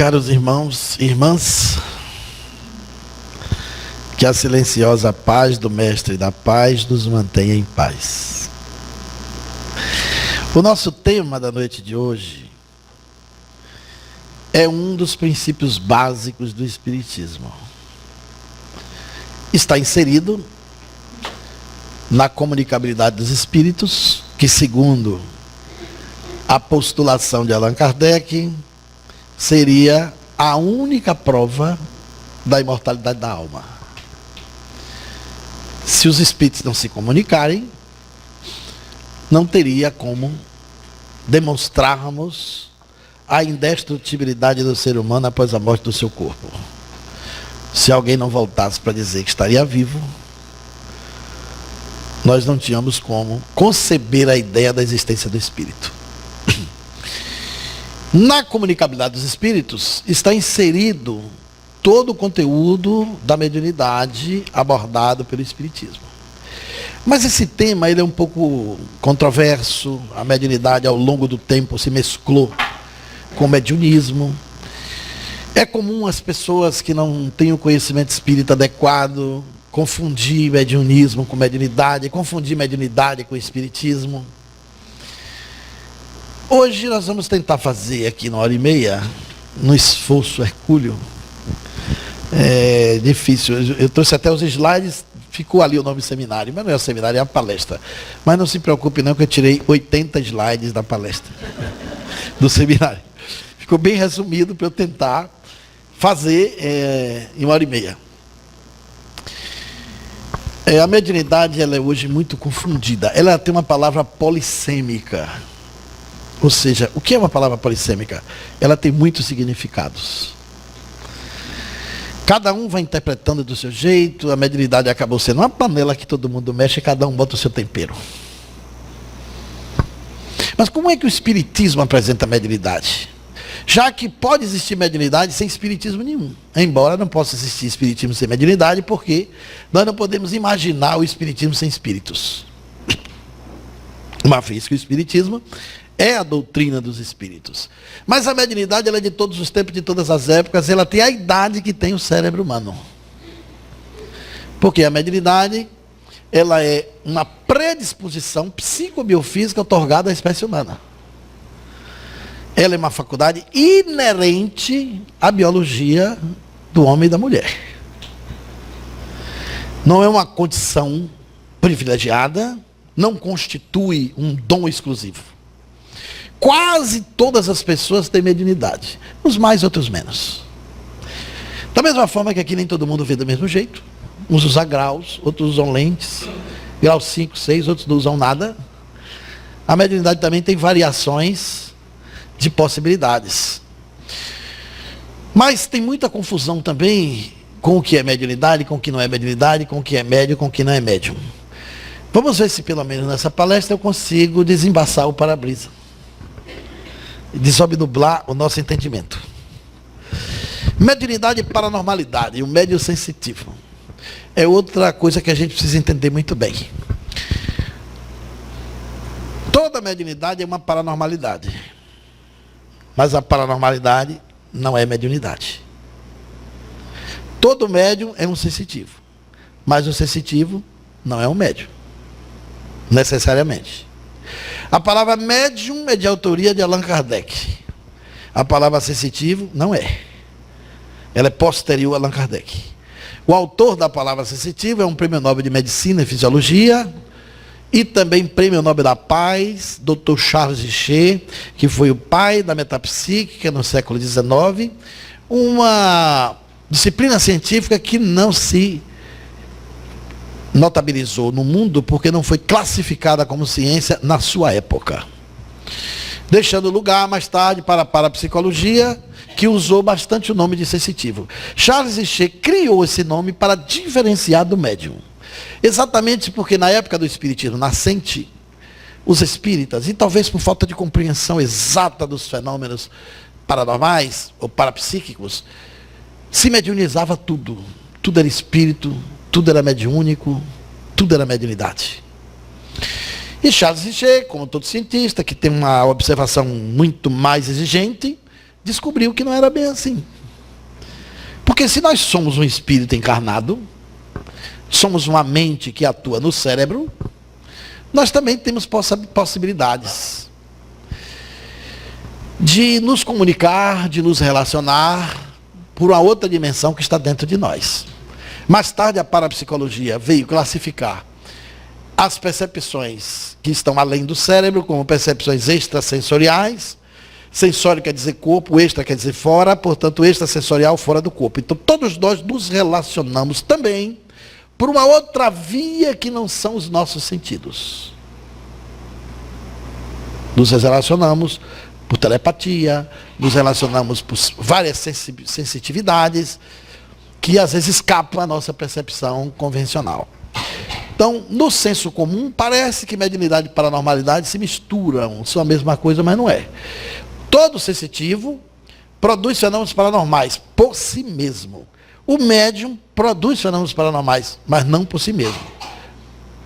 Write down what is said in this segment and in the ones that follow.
Caros irmãos e irmãs, que a silenciosa paz do Mestre da Paz nos mantenha em paz. O nosso tema da noite de hoje é um dos princípios básicos do Espiritismo. Está inserido na comunicabilidade dos espíritos, que segundo a postulação de Allan Kardec, seria a única prova da imortalidade da alma. Se os espíritos não se comunicarem, não teria como demonstrarmos a indestrutibilidade do ser humano após a morte do seu corpo. Se alguém não voltasse para dizer que estaria vivo, nós não tínhamos como conceber a ideia da existência do espírito. Na comunicabilidade dos espíritos está inserido todo o conteúdo da mediunidade abordado pelo Espiritismo. Mas esse tema ele é um pouco controverso. A mediunidade ao longo do tempo se mesclou com o mediunismo. É comum as pessoas que não têm o conhecimento espírita adequado confundir mediunismo com mediunidade, confundir mediunidade com espiritismo. Hoje nós vamos tentar fazer aqui na 1h30, no esforço hercúleo. É difícil, eu trouxe até os slides, ficou ali o nome seminário, mas não é o seminário, é a palestra. Mas não se preocupe não, que eu tirei 80 slides da palestra, do seminário. Ficou bem resumido para eu tentar fazer em 1h30. A mediunidade ela é hoje muito confundida. Ela tem uma palavra polissêmica. Ou seja, o que é uma palavra polissêmica? Ela tem muitos significados. Cada um vai interpretando do seu jeito. A mediunidade acabou sendo uma panela que todo mundo mexe e cada um bota o seu tempero. Mas como é que o espiritismo apresenta a mediunidade? Já que pode existir mediunidade sem espiritismo nenhum. Embora não possa existir espiritismo sem mediunidade, porque nós não podemos imaginar o espiritismo sem espíritos. Uma vez que o espiritismo é a doutrina dos espíritos. Mas a mediunidade ela é de todos os tempos, de todas as épocas, ela tem a idade que tem o cérebro humano. Porque a mediunidade ela é uma predisposição psicobiofísica otorgada à espécie humana. Ela é uma faculdade inerente à biologia do homem e da mulher. Não é uma condição privilegiada, não constitui um dom exclusivo. Quase todas as pessoas têm mediunidade, uns mais, outros menos. Da mesma forma que aqui nem todo mundo vê do mesmo jeito. Uns usam graus, outros usam lentes, grau 5, 6, outros não usam nada. A mediunidade também tem variações de possibilidades. Mas tem muita confusão também com o que é mediunidade, com o que não é mediunidade, com o que é médium, com o que não é médium. Vamos ver se pelo menos nessa palestra eu consigo desembaçar o para-brisa. Desobnublar o nosso entendimento. Mediunidade e paranormalidade, o médium sensitivo. É outra coisa que a gente precisa entender muito bem. Toda mediunidade é uma paranormalidade. Mas a paranormalidade não é mediunidade. Todo médium é um sensitivo. Mas o sensitivo não é um médium. Necessariamente. A palavra médium é de autoria de Allan Kardec. A palavra sensitivo não é. Ela é posterior a Allan Kardec. O autor da palavra sensitivo é um prêmio Nobel de Medicina e Fisiologia e também prêmio Nobel da Paz, Dr. Charles Richer, que foi o pai da metapsíquica no século XIX, uma disciplina científica que não se notabilizou no mundo porque não foi classificada como ciência na sua época. Deixando lugar mais tarde para a parapsicologia, que usou bastante o nome de sensitivo. Charles Richer criou esse nome para diferenciar do médium. Exatamente porque na época do espiritismo nascente, os espíritas, e talvez por falta de compreensão exata dos fenômenos paranormais ou parapsíquicos, se mediunizava tudo. Tudo era espírito, tudo era mediúnico, tudo era mediunidade. E Charles Richer, como todo cientista, que tem uma observação muito mais exigente, descobriu que não era bem assim. Porque se nós somos um espírito encarnado, somos uma mente que atua no cérebro, nós também temos possibilidades de nos comunicar, de nos relacionar por uma outra dimensão que está dentro de nós. Mais tarde a parapsicologia veio classificar as percepções que estão além do cérebro como percepções extrasensoriais. Sensório quer dizer corpo, extra quer dizer fora, portanto extrasensorial fora do corpo. Então todos nós nos relacionamos também por uma outra via que não são os nossos sentidos. Nos relacionamos por telepatia, nos relacionamos por várias sensitividades que às vezes escapam à nossa percepção convencional. Então, no senso comum, parece que mediunidade e paranormalidade se misturam, são a mesma coisa, mas não é. Todo sensitivo produz fenômenos paranormais por si mesmo. O médium produz fenômenos paranormais, mas não por si mesmo.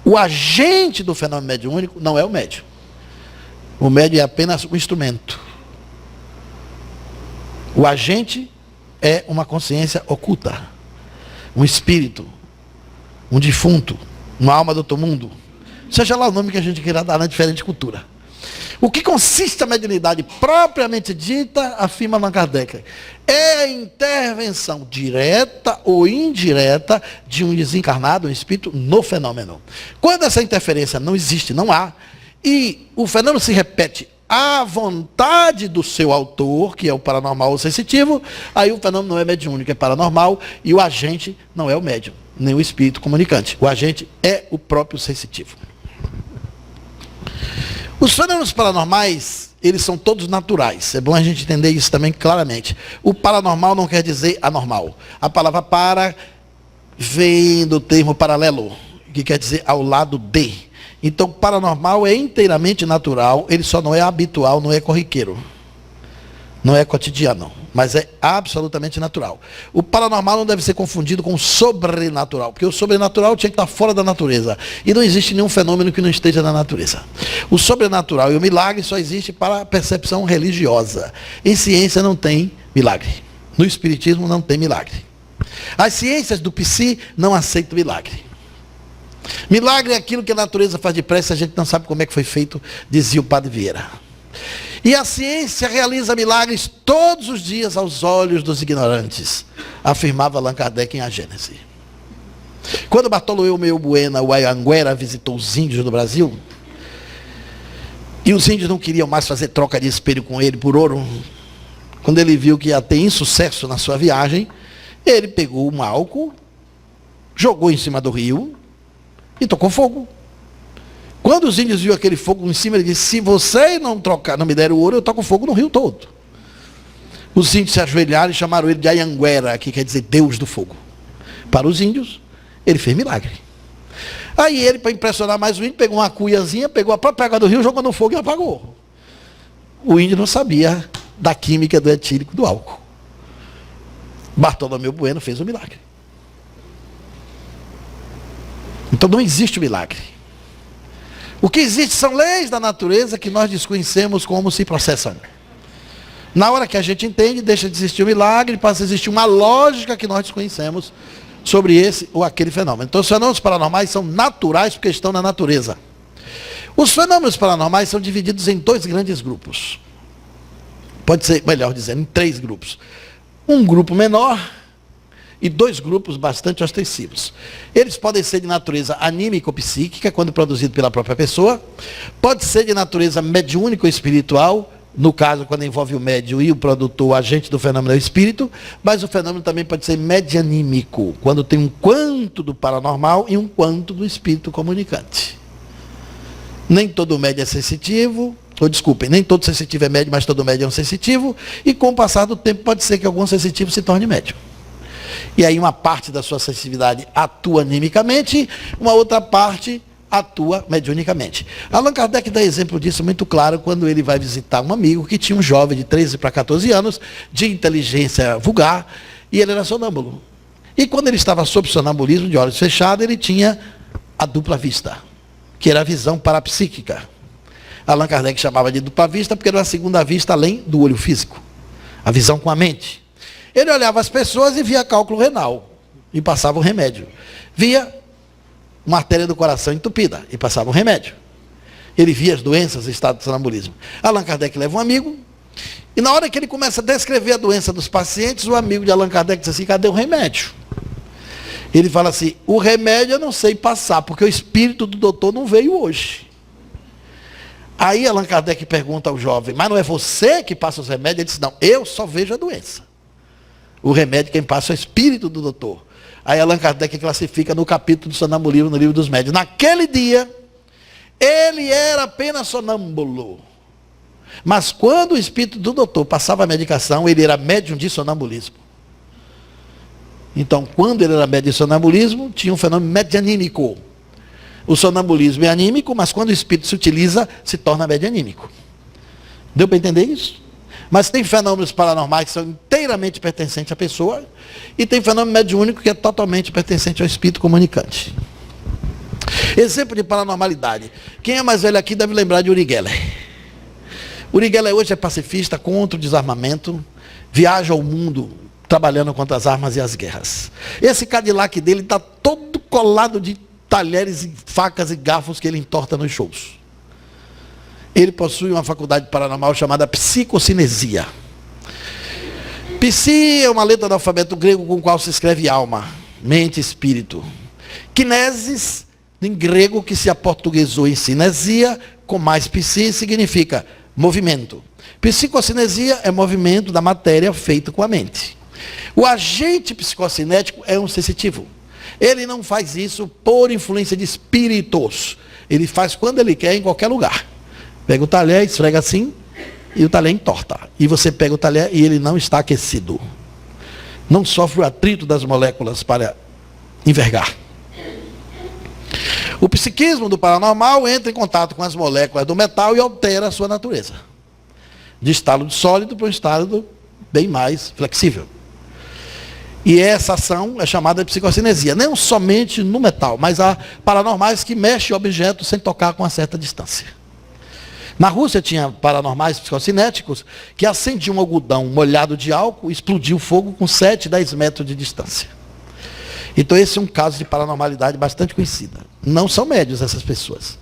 O agente do fenômeno mediúnico não é o médium. O médium é apenas um instrumento. O agente é uma consciência oculta, um espírito, um defunto, uma alma do outro mundo. Seja lá o nome que a gente queira dar na diferente cultura. O que consiste a mediunidade propriamente dita, afirma Allan Kardec, é a intervenção direta ou indireta de um desencarnado, um espírito, no fenômeno. Quando essa interferência não existe, não há, e o fenômeno se repete à vontade do seu autor, que é o paranormal ou sensitivo, aí o fenômeno não é mediúnico, é paranormal, e o agente não é o médium, nem o espírito comunicante. O agente é o próprio sensitivo. Os fenômenos paranormais, eles são todos naturais. É bom a gente entender isso também claramente. O paranormal não quer dizer anormal. A palavra para vem do termo paralelo, que quer dizer ao lado de. Então, paranormal é inteiramente natural, ele só não é habitual, não é corriqueiro. Não é cotidiano, mas é absolutamente natural. O paranormal não deve ser confundido com o sobrenatural, porque o sobrenatural tinha que estar fora da natureza. E não existe nenhum fenômeno que não esteja na natureza. O sobrenatural e o milagre só existe para a percepção religiosa. Em ciência não tem milagre. No espiritismo não tem milagre. As ciências do psi não aceitam milagre. Milagre é aquilo que a natureza faz depressa, a gente não sabe como é que foi feito, dizia o Padre Vieira. E a ciência realiza milagres todos os dias aos olhos dos ignorantes, afirmava Allan Kardec em A Gênese. Quando Bartolomeu Meu Bueno, o Anhanguera, visitou os índios do Brasil, e os índios não queriam mais fazer troca de espelho com ele por ouro, quando ele viu que ia ter insucesso na sua viagem, ele pegou um álcool, jogou em cima do rio e tocou fogo. Quando os índios viram aquele fogo em cima, ele disse: se você não me der o ouro, eu toco fogo no rio todo. Os índios se ajoelharam e chamaram ele de Anhanguera, que quer dizer Deus do fogo. Para os índios, ele fez milagre. Aí ele, para impressionar mais o índio, pegou uma cuiazinha, pegou a própria água do rio, jogou no fogo e apagou. O índio não sabia da química do etílico do álcool. Bartolomeu Bueno fez o milagre. Então não existe o milagre. O que existe são leis da natureza que nós desconhecemos como se processam. Na hora que a gente entende, deixa de existir o milagre, passa a existir uma lógica que nós desconhecemos sobre esse ou aquele fenômeno. Então os fenômenos paranormais são naturais porque estão na natureza. Os fenômenos paranormais são divididos em dois grandes grupos. Pode ser, melhor dizendo, em três grupos. Um grupo menor e dois grupos bastante ostensivos. Eles podem ser de natureza anímico-psíquica, quando produzido pela própria pessoa. Pode ser de natureza mediúnico-espiritual, no caso, quando envolve o médium e o produtor, o agente do fenômeno é o espírito. Mas o fenômeno também pode ser medianímico, quando tem um quanto do paranormal e um quanto do espírito comunicante. Nem todo médium é sensitivo, nem todo sensitivo é médium, mas todo médium é um sensitivo. E com o passar do tempo pode ser que algum sensitivo se torne médium. E aí uma parte da sua sensibilidade atua animicamente, uma outra parte atua mediunicamente. Allan Kardec dá exemplo disso muito claro quando ele vai visitar um amigo que tinha um jovem de 13 para 14 anos, de inteligência vulgar, e ele era sonâmbulo. E quando ele estava sob sonambulismo, de olhos fechados, ele tinha a dupla vista, que era a visão parapsíquica. Allan Kardec chamava de dupla vista porque era uma segunda vista além do olho físico. A visão com a mente. Ele olhava as pessoas e via cálculo renal. E passava o remédio. Via uma artéria do coração entupida. E passava o remédio. Ele via as doenças, estado de sonambulismo. Allan Kardec leva um amigo. E na hora que ele começa a descrever a doença dos pacientes, o amigo de Allan Kardec diz assim, cadê o remédio? Ele fala assim, o remédio eu não sei passar, porque o espírito do doutor não veio hoje. Aí Allan Kardec pergunta ao jovem, mas não é você que passa os remédios? Ele diz, não, eu só vejo a doença. O remédio quem passa é o espírito do doutor. Aí Allan Kardec classifica no capítulo do sonambulismo, no livro dos médiuns. Naquele dia, ele era apenas sonâmbulo. Mas quando o espírito do doutor passava a medicação, ele era médium de sonambulismo. Então, quando ele era médium de sonambulismo, tinha um fenômeno medianímico. O sonambulismo é anímico, mas quando o espírito se utiliza, se torna medianímico. Deu para entender isso? Mas tem fenômenos paranormais que são inteiramente pertencentes à pessoa, e tem fenômeno mediúnico que é totalmente pertencente ao espírito comunicante. Exemplo de paranormalidade. Quem é mais velho aqui deve lembrar de Uri Geller. Uri Geller hoje é pacifista, contra o desarmamento, viaja ao mundo trabalhando contra as armas e as guerras. Esse Cadillac dele está todo colado de talheres, e facas e garfos que ele entorta nos shows. Ele possui uma faculdade paranormal chamada psicocinesia. Psi é uma letra do alfabeto grego com o qual se escreve alma, mente e espírito. Kinesis, em grego, que se aportuguesou em cinesia, com mais psi, significa movimento. Psicocinesia é movimento da matéria feito com a mente. O agente psicocinético é um sensitivo. Ele não faz isso por influência de espíritos. Ele faz quando ele quer, em qualquer lugar. Pega o talher, esfrega assim, e o talher entorta. E você pega o talher e ele não está aquecido. Não sofre o atrito das moléculas para envergar. O psiquismo do paranormal entra em contato com as moléculas do metal e altera a sua natureza. De estado sólido para um estado bem mais flexível. E essa ação é chamada de psicocinesia. Não somente no metal, mas há paranormais que mexem objetos sem tocar com uma certa distância. Na Rússia tinha paranormais psicocinéticos que acendiam um algodão molhado de álcool e explodiam o fogo com 7, 10 metros de distância. Então esse é um caso de paranormalidade bastante conhecida. Não são médios essas pessoas.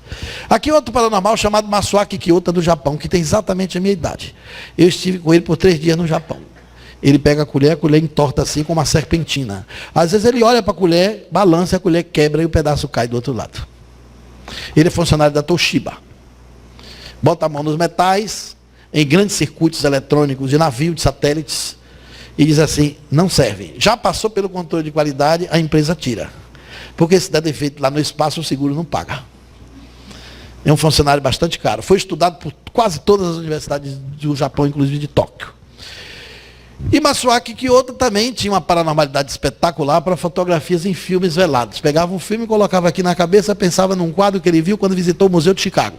Aqui outro paranormal chamado Masuaki Kiyota do Japão, que tem exatamente a minha idade. Eu estive com ele por 3 dias no Japão. Ele pega a colher entorta assim como uma serpentina. Às vezes ele olha para a colher, balança, a colher quebra e o pedaço cai do outro lado. Ele é funcionário da Toshiba. Bota a mão nos metais, em grandes circuitos eletrônicos de navio, de satélites, e diz assim, não serve. Já passou pelo controle de qualidade, a empresa tira. Porque se der defeito lá no espaço, o seguro não paga. É um funcionário bastante caro. Foi estudado por quase todas as universidades do Japão, inclusive de Tóquio. E Masuaki Kiyota também tinha uma paranormalidade espetacular para fotografias em filmes velados. Pegava um filme, colocava aqui na cabeça, pensava num quadro que ele viu quando visitou o Museu de Chicago.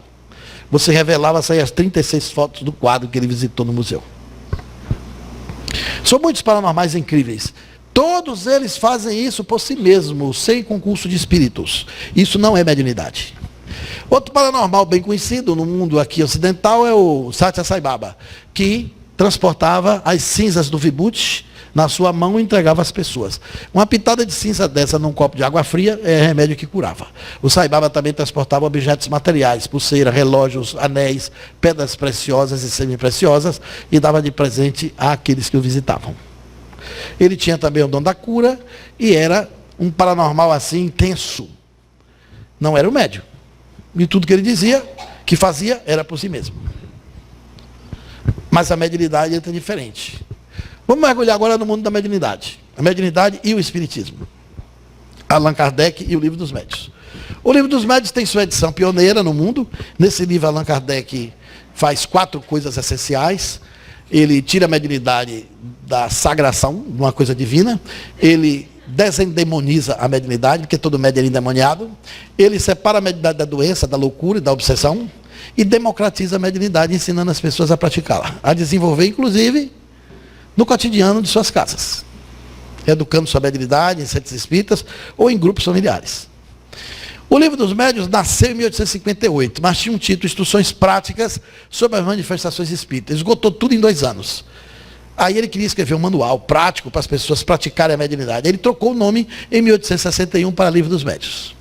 Você revelava, saía as 36 fotos do quadro que ele visitou no museu. São muitos paranormais incríveis. Todos eles fazem isso por si mesmos, sem concurso de espíritos. Isso não é mediunidade. Outro paranormal bem conhecido no mundo aqui ocidental é o Satya Sai Baba, que transportava as cinzas do vibhuti na sua mão e entregava às pessoas. Uma pitada de cinza dessa num copo de água fria é remédio que curava. O Sai Baba também transportava objetos materiais, pulseira, relógios, anéis, pedras preciosas e semi-preciosas, e dava de presente àqueles que o visitavam. Ele tinha também o dom da cura e era um paranormal assim intenso. Não era o médium. E tudo que ele dizia, que fazia, era por si mesmo. Mas a mediunidade entra diferente. Vamos mergulhar agora no mundo da mediunidade. A mediunidade e o espiritismo. Allan Kardec e o Livro dos Médiuns. O Livro dos Médiuns tem sua edição pioneira no mundo. Nesse livro, Allan Kardec faz 4 coisas essenciais. Ele tira a mediunidade da sagração, de uma coisa divina. Ele desendemoniza a mediunidade, porque todo médium é endemoniado. Ele separa a mediunidade da doença, da loucura e da obsessão. E democratiza a mediunidade, ensinando as pessoas a praticá-la. A desenvolver, inclusive, no cotidiano de suas casas. Educando sua mediunidade em centros espíritas ou em grupos familiares. O Livro dos Médiuns nasceu em 1858, mas tinha um título, Instruções Práticas sobre as Manifestações Espíritas. Esgotou tudo em 2 anos. Aí ele queria escrever um manual prático para as pessoas praticarem a mediunidade. Ele trocou o nome em 1861 para Livro dos Médiuns.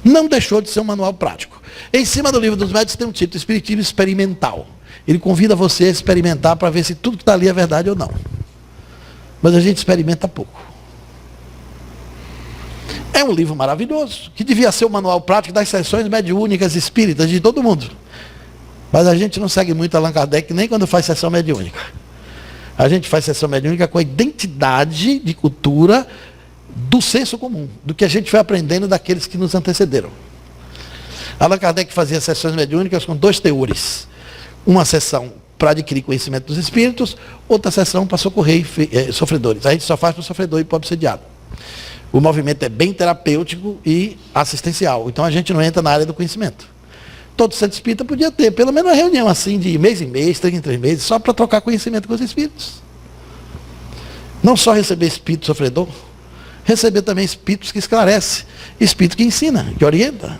Não deixou de ser um manual prático. Em cima do Livro dos Médiuns tem um título: Espiritismo Experimental. Ele convida você a experimentar para ver se tudo que está ali é verdade ou não. Mas a gente experimenta pouco. É um livro maravilhoso, que devia ser o manual prático das sessões mediúnicas espíritas de todo mundo. Mas a gente não segue muito Allan Kardec, nem quando faz sessão mediúnica. A gente faz sessão mediúnica com a identidade de cultura do senso comum, do que a gente foi aprendendo daqueles que nos antecederam. Allan Kardec fazia sessões mediúnicas com 2 teores. Uma sessão para adquirir conhecimento dos espíritos, outra sessão para socorrer sofredores. A gente só faz para o sofredor e para o obsediado. O movimento é bem terapêutico e assistencial. Então a gente não entra na área do conhecimento. Todo centro espírita podia ter pelo menos uma reunião assim de mês em mês, 3 em 3 meses, só para trocar conhecimento com os espíritos. Não só receber espírito sofredor, receber também espíritos que esclarecem, espírito que ensina, que orienta.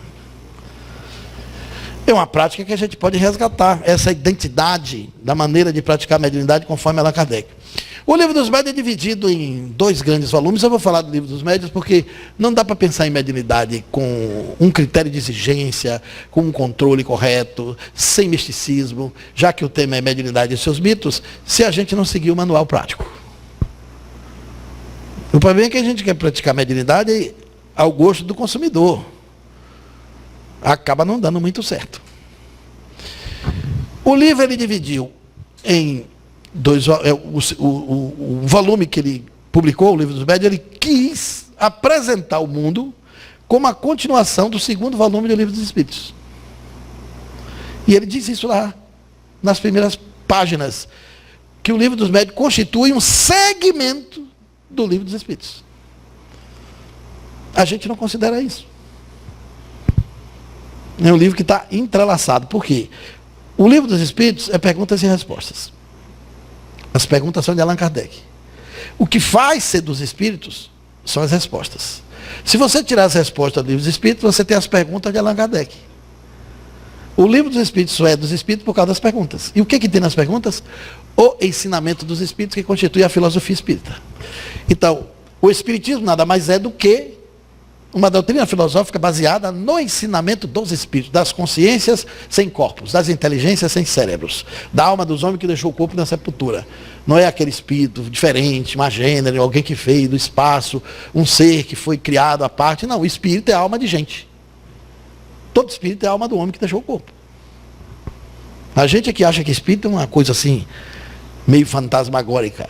É uma prática que a gente pode resgatar, essa identidade da maneira de praticar a mediunidade conforme Allan Kardec. O Livro dos Médiuns é dividido em 2 grandes volumes. Eu vou falar do Livro dos Médiuns porque não dá para pensar em mediunidade com um critério de exigência, com um controle correto, sem misticismo, já que o tema é mediunidade e seus mitos, se a gente não seguir o manual prático. O problema é que a gente quer praticar mediunidade ao gosto do consumidor. Acaba não dando muito certo. O livro ele dividiu em 2, o volume que ele publicou, o Livro dos Médiuns, ele quis apresentar ao mundo como a continuação do 2º volume do Livro dos Espíritos. E ele diz isso lá, nas primeiras páginas, que o Livro dos Médiuns constitui um segmento do Livro dos Espíritos. A gente não considera isso. É um livro que está entrelaçado. Por quê? O Livro dos Espíritos é perguntas e respostas. As perguntas são de Allan Kardec. O que faz ser dos Espíritos são as respostas. Se você tirar as respostas do Livro dos Espíritos, você tem as perguntas de Allan Kardec. O Livro dos Espíritos só é dos Espíritos por causa das perguntas. E o que tem nas perguntas? O ensinamento dos Espíritos, que constitui a filosofia espírita. Então, o Espiritismo nada mais é do que uma doutrina filosófica baseada no ensinamento dos espíritos, das consciências sem corpos, das inteligências sem cérebros, da alma dos homens que deixou o corpo na sepultura. Não é aquele espírito diferente, uma gênero, alguém que veio do espaço, um ser que foi criado à parte. Não, o espírito é a alma de gente. Todo espírito é a alma do homem que deixou o corpo. A gente aqui acha que espírito é uma coisa assim, meio fantasmagórica.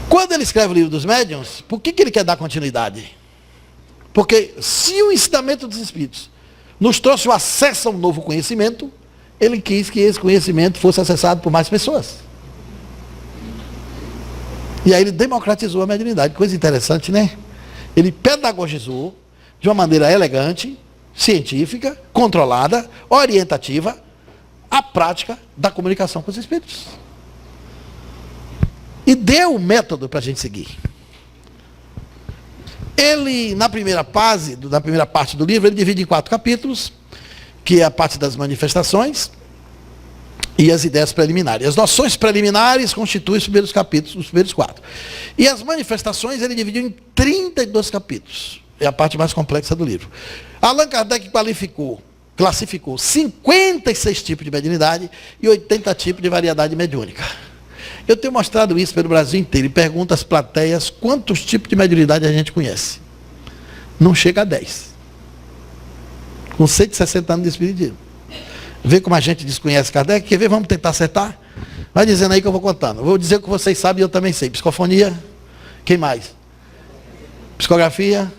Quando ele escreve o Livro dos Médiuns, por que ele quer dar continuidade? Porque se o ensinamento dos Espíritos nos trouxe o acesso a um novo conhecimento, ele quis que esse conhecimento fosse acessado por mais pessoas. E aí ele democratizou a mediunidade. Coisa interessante, né? Ele pedagogizou de uma maneira elegante, científica, controlada, orientativa, a prática da comunicação com os Espíritos. E deu o método para a gente seguir. Ele, na primeira parte do livro, ele divide em 4 capítulos, que é a parte das manifestações e as ideias preliminares. As noções preliminares constituem os primeiros capítulos, os primeiros 4. E as manifestações ele dividiu em 32 capítulos. É a parte mais complexa do livro. Allan Kardec classificou 56 tipos de mediunidade e 80 tipos de variedade mediúnica. Eu tenho mostrado isso pelo Brasil inteiro e pergunto às plateias quantos tipos de mediunidade a gente conhece. Não chega a 10. Com 160 anos de espiritismo. Vê como a gente desconhece Kardec. Quer ver? Vamos tentar acertar? Vai dizendo aí que eu vou contando. Vou dizer o que vocês sabem e eu também sei. Psicofonia. Quem mais? Psicografia.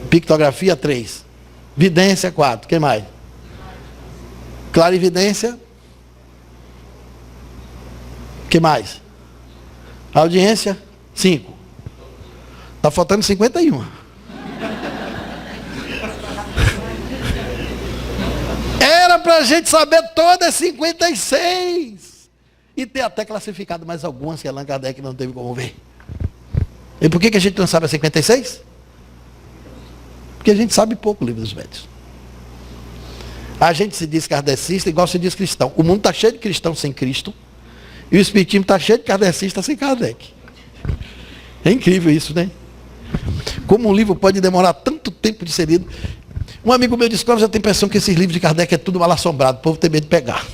Pictografia, 3. Vidência, 4. Quem mais? Clarividência. Que mais? Audiência, 5. Está faltando 51. Era para a gente saber todas 56. E ter até classificado mais algumas que Allan Kardec não teve como ver. E por que a gente não sabe as 56? Porque a gente sabe pouco o Livro dos Médiuns. A gente se diz kardecista igual se diz cristão. O mundo está cheio de cristãos sem Cristo. E o espiritismo está cheio de kardecistas sem Kardec. É incrível isso, né? Como um livro pode demorar tanto tempo de ser lido. Um amigo meu de escola já tem a impressão que esses livros de Kardec é tudo mal assombrado. O povo tem medo de pegar.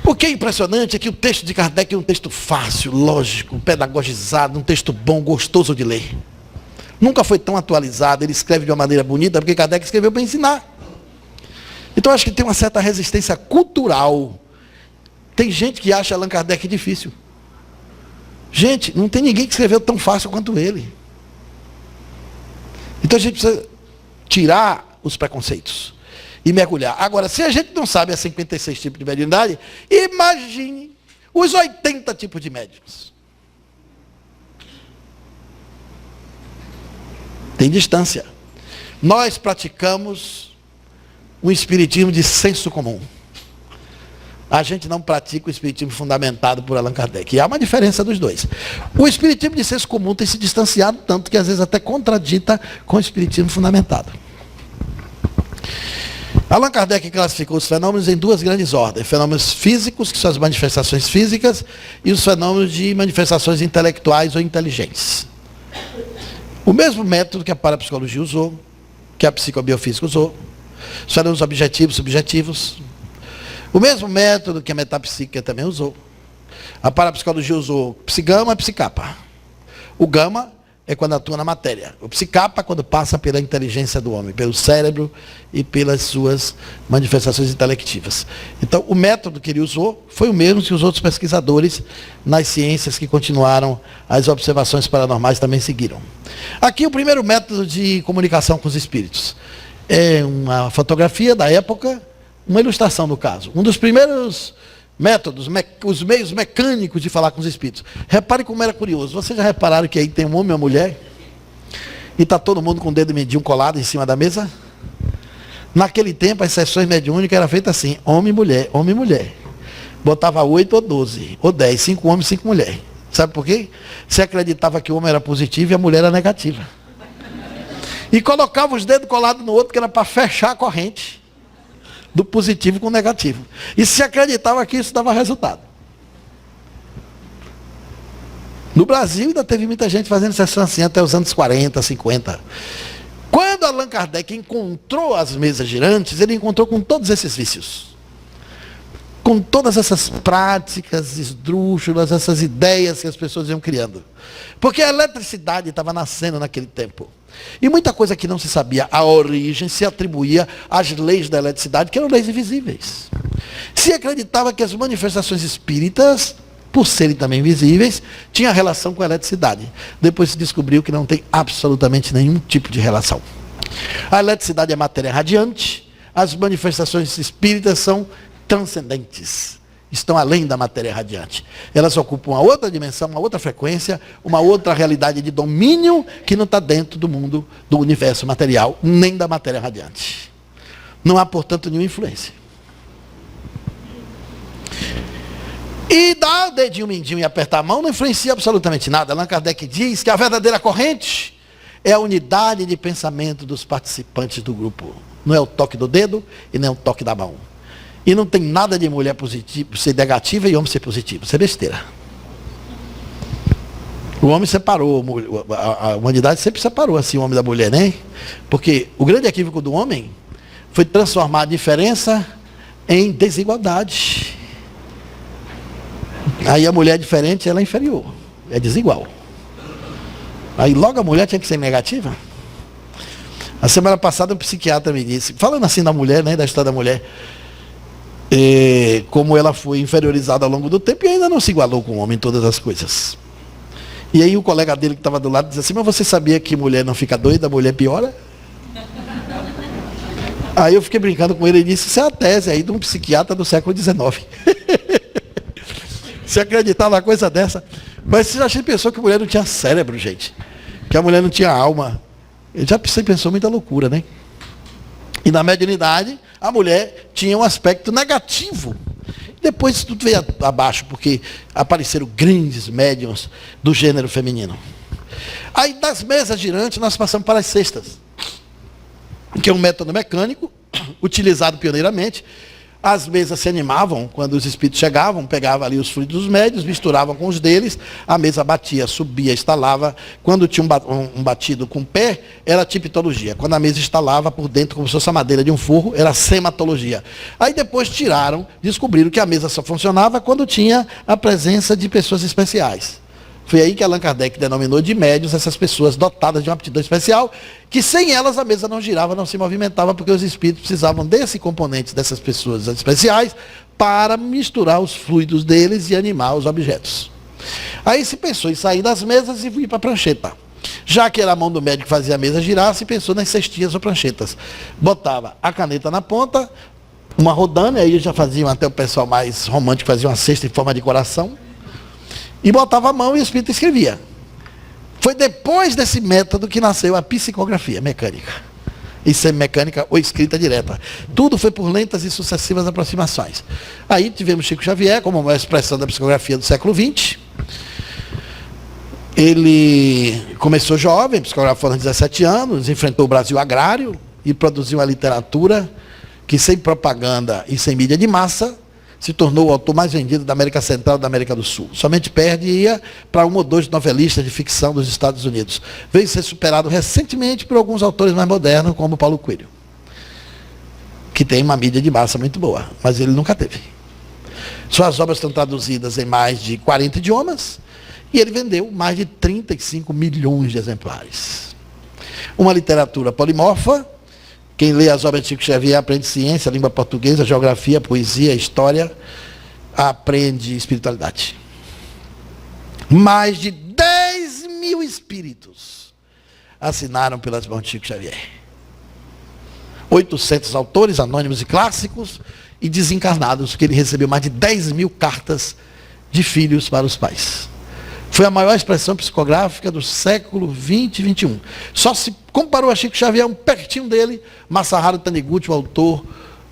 O que é impressionante é que o texto de Kardec é um texto fácil, lógico, pedagogizado, um texto bom, gostoso de ler. Nunca foi tão atualizado, ele escreve de uma maneira bonita, porque Kardec escreveu para ensinar. Então acho que tem uma certa resistência cultural. Tem gente que acha Allan Kardec difícil. Gente, não tem ninguém que escreveu tão fácil quanto ele. Então a gente precisa tirar os preconceitos e mergulhar. Agora, se a gente não sabe as 56 tipos de mediunidade, imagine os 80 tipos de médiuns. Tem distância. Nós praticamos um espiritismo de senso comum. A gente não pratica o espiritismo fundamentado por Allan Kardec. E há uma diferença dos dois. O espiritismo de senso comum tem se distanciado tanto que às vezes até contradita com o espiritismo fundamentado. Allan Kardec classificou os fenômenos em duas grandes ordens. Fenômenos físicos, que são as manifestações físicas, e os fenômenos de manifestações intelectuais ou inteligentes. O mesmo método que a parapsicologia usou, que a psicobiofísica usou. Os fenômenos objetivos, subjetivos. O mesmo método que a metapsíquica também usou. A parapsicologia usou psigama e psicapa. O gama é quando atua na matéria. O psicapa quando passa pela inteligência do homem, pelo cérebro e pelas suas manifestações intelectivas. Então, o método que ele usou foi o mesmo que os outros pesquisadores nas ciências que continuaram as observações paranormais também seguiram. Aqui o primeiro método de comunicação com os espíritos. É uma fotografia da época, uma ilustração no caso. Um dos primeiros métodos, os meios mecânicos de falar com os espíritos. Repare como era curioso. Vocês já repararam que aí tem um homem e uma mulher? E está todo mundo com o dedo mindinho colado em cima da mesa? Naquele tempo, as sessões mediúnicas eram feitas assim, homem e mulher, homem e mulher. Botava 8 ou 12, ou 10, 5 homens, 5 mulheres. Sabe por quê? Você acreditava que o homem era positivo e a mulher era negativa. E colocava os dedos colados no outro, que era para fechar a corrente do positivo com o negativo. E se acreditava que isso dava resultado. No Brasil ainda teve muita gente fazendo sessão assim até os anos 40, 50. Quando Allan Kardec encontrou as mesas girantes, ele encontrou com todos esses vícios. Com todas essas práticas esdrúxulas, essas ideias que as pessoas iam criando. Porque a eletricidade estava nascendo naquele tempo. E muita coisa que não se sabia a origem se atribuía às leis da eletricidade, que eram leis invisíveis. Se acreditava que as manifestações espíritas, por serem também visíveis, tinham relação com a eletricidade. Depois se descobriu que não tem absolutamente nenhum tipo de relação. A eletricidade é matéria radiante, as manifestações espíritas são transcendentes. Estão além da matéria radiante. Elas ocupam uma outra dimensão, uma outra frequência, uma outra realidade de domínio que não está dentro do mundo, do universo material, nem da matéria radiante. Não há, portanto, nenhuma influência. E dar o dedinho mindinho e apertar a mão não influencia absolutamente nada. Allan Kardec diz que a verdadeira corrente é a unidade de pensamento dos participantes do grupo. Não é o toque do dedo e nem o toque da mão. E não tem nada de mulher positiva, ser negativa e homem ser positivo. Isso é besteira. O homem separou, a humanidade sempre separou assim o homem da mulher, né? Porque o grande equívoco do homem foi transformar a diferença em desigualdade. Aí a mulher é diferente, ela é inferior, é desigual. Aí logo a mulher tinha que ser negativa. A semana passada um psiquiatra me disse, falando assim da mulher, né, da história da mulher, como ela foi inferiorizada ao longo do tempo e ainda não se igualou com o homem em todas as coisas. E aí o colega dele que estava do lado disse assim, mas você sabia que mulher não fica doida, mulher piora? Aí eu fiquei brincando com ele e disse, isso é a tese aí de um psiquiatra do século XIX. Se acreditar numa coisa dessa. Mas você já pensou que a mulher não tinha cérebro, gente? Que a mulher não tinha alma? Eu já pensou muita loucura, né? E na mediunidade, a mulher tinha um aspecto negativo. Depois tudo veio abaixo, porque apareceram grandes médiuns do gênero feminino. Aí das mesas girantes nós passamos para as cestas, que é um método mecânico, utilizado pioneiramente. As mesas se animavam quando os espíritos chegavam, pegavam ali os fluidos dos médios, misturavam com os deles, a mesa batia, subia, estalava. Quando tinha um batido com o pé, era tipitologia. Quando a mesa estalava por dentro, como se fosse a madeira de um forro, era sematologia. Aí depois tiraram, descobriram que a mesa só funcionava quando tinha a presença de pessoas especiais. Foi aí que Allan Kardec denominou de médios essas pessoas dotadas de uma aptidão especial, que sem elas a mesa não girava, não se movimentava, porque os espíritos precisavam desse componente dessas pessoas especiais para misturar os fluidos deles e animar os objetos. Aí se pensou em sair das mesas e ir para a prancheta. Já que era a mão do médico que fazia a mesa girar, se pensou nas cestinhas ou pranchetas. Botava a caneta na ponta, uma rodando, aí já faziam, até o pessoal mais romântico fazia uma cesta em forma de coração, e botava a mão e o espírito escrevia. Foi depois desse método que nasceu a psicografia mecânica. E semimecânica ou escrita direta. Tudo foi por lentas e sucessivas aproximações. Aí tivemos Chico Xavier como uma expressão da psicografia do século XX. Ele começou jovem, psicografou aos 17 anos, enfrentou o Brasil agrário e produziu uma literatura que, sem propaganda e sem mídia de massa, se tornou o autor mais vendido da América Central e da América do Sul. Somente perde e ia para um ou dois novelistas de ficção dos Estados Unidos. Veio ser superado recentemente por alguns autores mais modernos, como Paulo Coelho, que tem uma mídia de massa muito boa, mas ele nunca teve. Suas obras estão traduzidas em mais de 40 idiomas e ele vendeu mais de 35 milhões de exemplares. Uma literatura polimorfa. Quem lê as obras de Chico Xavier aprende ciência, língua portuguesa, geografia, poesia, história, aprende espiritualidade. Mais de 10 mil espíritos assinaram pelas mãos de Chico Xavier. 800 autores, anônimos e clássicos, e desencarnados, que ele recebeu mais de 10 mil cartas de filhos para os pais. Foi a maior expressão psicográfica do século XX e XXI. Só se comparou a Chico Xavier, um pertinho dele, Masaharu Taniguchi, o autor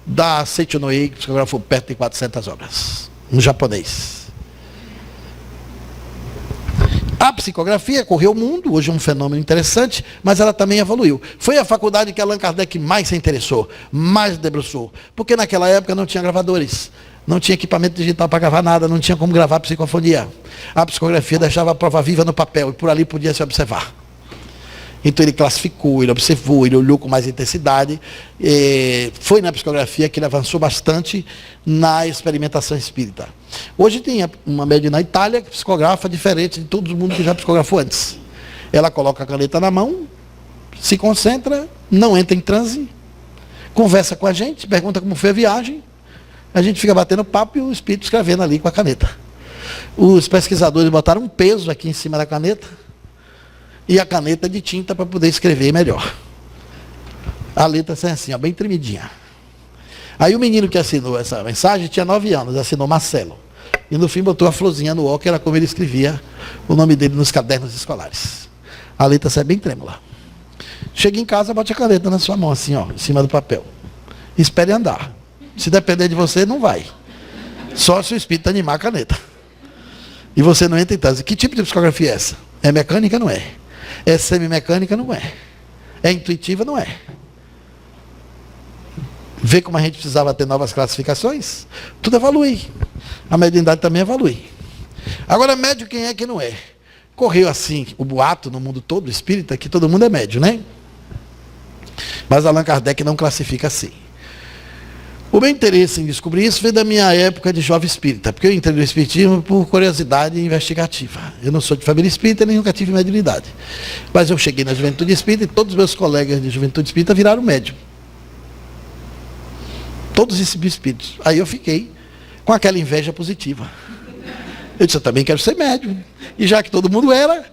da Seicho no Ei, que psicografou perto de 400 obras, no japonês. A psicografia correu o mundo, hoje é um fenômeno interessante, mas ela também evoluiu. Foi a faculdade que Allan Kardec mais se interessou, mais debruçou, porque naquela época não tinha gravadores. Não tinha equipamento digital para gravar nada, não tinha como gravar psicofonia. A psicografia deixava a prova viva no papel e por ali podia se observar. Então ele classificou, ele observou, ele olhou com mais intensidade. Foi na psicografia que ele avançou bastante na experimentação espírita. Hoje tem uma média na Itália que psicografa diferente de todo mundo que já psicografou antes. Ela coloca a caneta na mão, se concentra, não entra em transe, conversa com a gente, pergunta como foi a viagem. A gente fica batendo papo e o espírito escrevendo ali com a caneta. Os pesquisadores botaram um peso aqui em cima da caneta e a caneta de tinta para poder escrever melhor. A letra sai assim, ó, bem tremidinha. Aí o menino que assinou essa mensagem tinha 9 anos, assinou Marcelo. E no fim botou a florzinha no ó, que era como ele escrevia o nome dele nos cadernos escolares. A letra sai bem trêmula. Chega em casa, bote a caneta na sua mão, assim, ó, em cima do papel. Espere andar. Se depender de você, não vai. Só se o espírito animar a caneta. E você não entra em transe. Que tipo de psicografia é essa? É mecânica? Não é. É semimecânica? Não é. É intuitiva? Não é. Vê como a gente precisava ter novas classificações? Tudo evolui. A mediunidade também evolui. Agora, médio quem é que não é? Correu assim o boato no mundo todo, espírita, que todo mundo é médio, né? Mas Allan Kardec não classifica assim. O meu interesse em descobrir isso veio da minha época de jovem espírita, porque eu entrei no espiritismo por curiosidade investigativa. Eu não sou de família espírita, nem nunca tive mediunidade. Mas eu cheguei na juventude espírita e todos os meus colegas de juventude espírita viraram médium. Todos esses espíritos. Aí eu fiquei com aquela inveja positiva. Eu disse, eu também quero ser médium. E já que todo mundo era,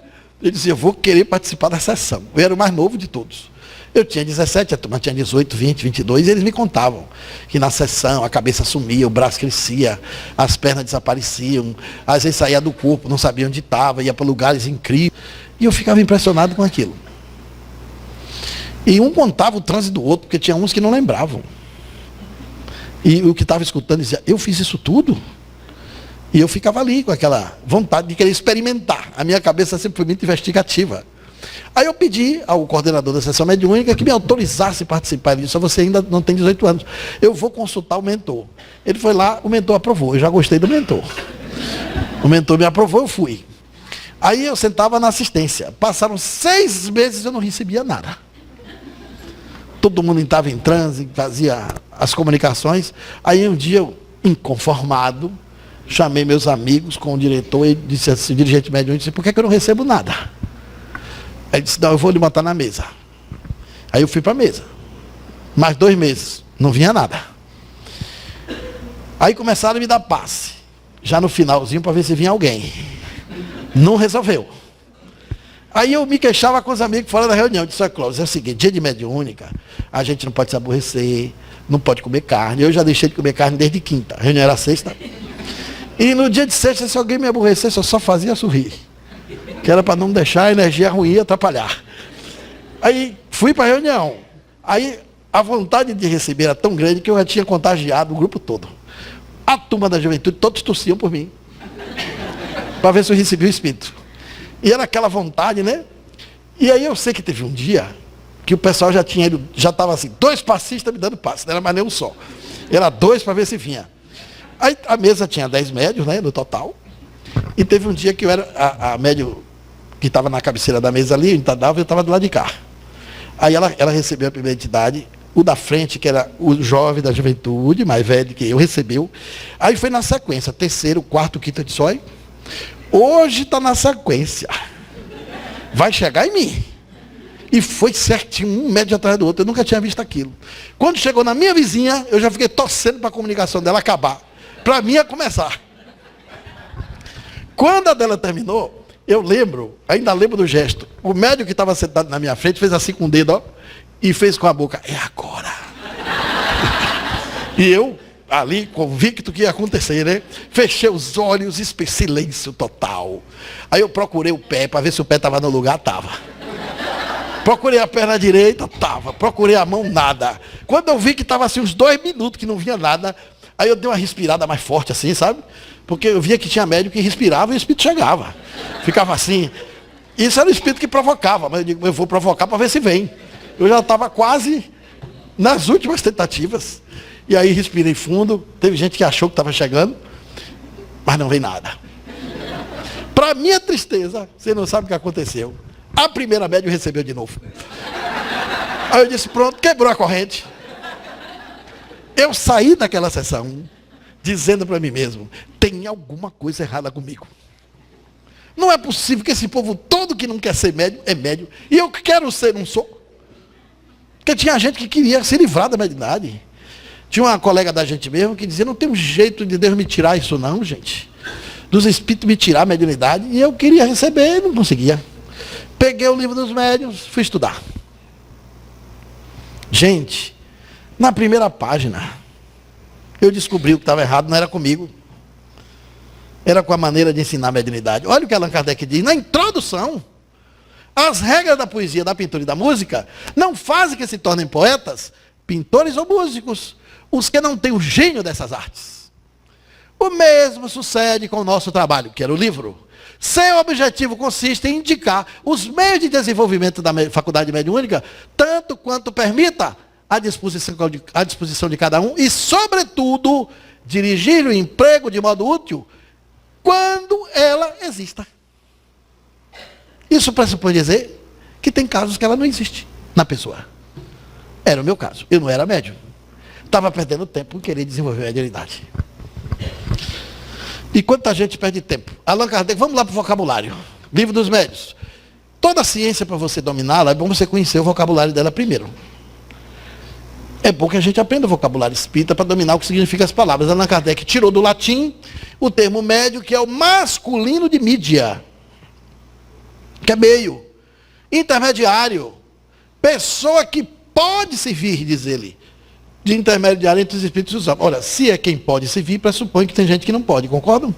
eu disse, eu vou querer participar da sessão. Eu era o mais novo de todos. Eu tinha 17, a turma tinha 18, 20, 22, e eles me contavam que na sessão a cabeça sumia, o braço crescia, as pernas desapareciam, às vezes saía do corpo, não sabia onde estava, ia para lugares incríveis. E eu ficava impressionado com aquilo. E um contava o transe do outro, porque tinha uns que não lembravam. E o que estava escutando dizia, eu fiz isso tudo? E eu ficava ali com aquela vontade de querer experimentar. A minha cabeça sempre foi muito investigativa. Aí eu pedi ao coordenador da sessão mediúnica que me autorizasse a participar disso. Você ainda não tem 18 anos. Eu vou consultar o mentor. Ele foi lá, o mentor aprovou. Eu já gostei do mentor. O mentor me aprovou, eu fui. Aí eu sentava na assistência. Passaram 6 meses e eu não recebia nada. Todo mundo estava em transe, fazia as comunicações. Aí um dia eu, inconformado, chamei meus amigos com o diretor e disse assim, o dirigente mediúnico disse, por que eu não recebo nada? Aí ele disse, não, eu vou lhe botar na mesa. Aí eu fui para a mesa. Mais 2 meses, não vinha nada. Aí começaram a me dar passe. Já no finalzinho, para ver se vinha alguém. Não resolveu. Aí eu me queixava com os amigos fora da reunião. Disse, Clóvis, é o seguinte, dia de mediúnica, a gente não pode se aborrecer, não pode comer carne. Eu já deixei de comer carne desde quinta. A reunião era sexta. E no dia de sexta, se alguém me aborrecesse, eu só fazia sorrir. Que era para não deixar a energia ruim atrapalhar. Aí fui para a reunião. Aí a vontade de receber era tão grande que eu já tinha contagiado o grupo todo. A turma da juventude, todos torciam por mim. Para ver se eu recebia o espírito. E era aquela vontade, né? E aí eu sei que teve um dia que o pessoal já tinha ido, já estava assim, 2 passistas me dando passe, não era mais nem um só. Era 2 para ver se vinha. Aí a mesa tinha 10 médios, né, no total. E teve um dia que eu era, a médio que estava na cabeceira da mesa ali, eu estava do lado de cá. Aí ela recebeu a primeira entidade, o da frente, que era o jovem da juventude, mais velho que eu, recebeu. Aí foi na sequência, 3º, 4º, 5º de sói. Hoje está na sequência. Vai chegar em mim. E foi certinho, um médio atrás do outro. Eu nunca tinha visto aquilo. Quando chegou na minha vizinha, eu já fiquei torcendo para a comunicação dela acabar. Para mim ia começar. Quando a dela terminou, eu lembro, ainda lembro do gesto. O médico que estava sentado na minha frente fez assim com o dedo, ó, e fez com a boca, é agora. E eu, ali, convicto que ia acontecer, né? Fechei os olhos e silêncio total. Aí eu procurei o pé, para ver se o pé estava no lugar, estava. Procurei a perna direita, estava. Procurei a mão, nada. Quando eu vi que estava assim uns 2 minutos que não vinha nada, aí eu dei uma respirada mais forte assim, sabe? Porque eu via que tinha médico que respirava e o espírito chegava. Ficava assim. Isso era o espírito que provocava, mas eu digo, eu vou provocar para ver se vem. Eu já estava quase nas últimas tentativas. E aí respirei fundo. Teve gente que achou que estava chegando, mas não veio nada. Para minha tristeza, você não sabe o que aconteceu. A primeira médium recebeu de novo. Aí eu disse, pronto, quebrou a corrente. Eu saí daquela sessão dizendo para mim mesmo, tem alguma coisa errada comigo. Não é possível que esse povo todo que não quer ser médium, é médium. E eu que quero ser, não sou. Porque tinha gente que queria se livrar da mediunidade. Tinha uma colega da gente mesmo que dizia, não tem um jeito de Deus me tirar isso não, gente. Dos espíritos me tirar a mediunidade. E eu queria receber e não conseguia. Peguei o livro dos médiuns, fui estudar. Gente, na primeira página, eu descobri o que estava errado, não era comigo. Era com a maneira de ensinar a mediunidade. Olha o que Allan Kardec diz na introdução. As regras da poesia, da pintura e da música não fazem que se tornem poetas, pintores ou músicos, os que não têm o gênio dessas artes. O mesmo sucede com o nosso trabalho, que era o livro. Seu objetivo consiste em indicar os meios de desenvolvimento da faculdade mediúnica, tanto quanto permita a disposição de cada um e, sobretudo, dirigir o emprego de modo útil quando ela exista. Isso pressupõe dizer que tem casos que ela não existe na pessoa. Era o meu caso. Eu não era médium. Estava perdendo tempo em querer desenvolver a mediunidade. E quanta gente perde tempo? Allan Kardec, vamos lá para o vocabulário. Livro dos médiuns. Toda a ciência, para você dominá-la, é bom você conhecer o vocabulário dela primeiro. É bom que a gente aprenda o vocabulário espírita para dominar o que significam as palavras. Allan Kardec tirou do latim o termo médio, que é o masculino de mídia, que é meio, intermediário, pessoa que pode servir, diz ele, de intermediário entre os espíritos e os homens. Ora, se é quem pode servir, pressupõe que tem gente que não pode, concordam?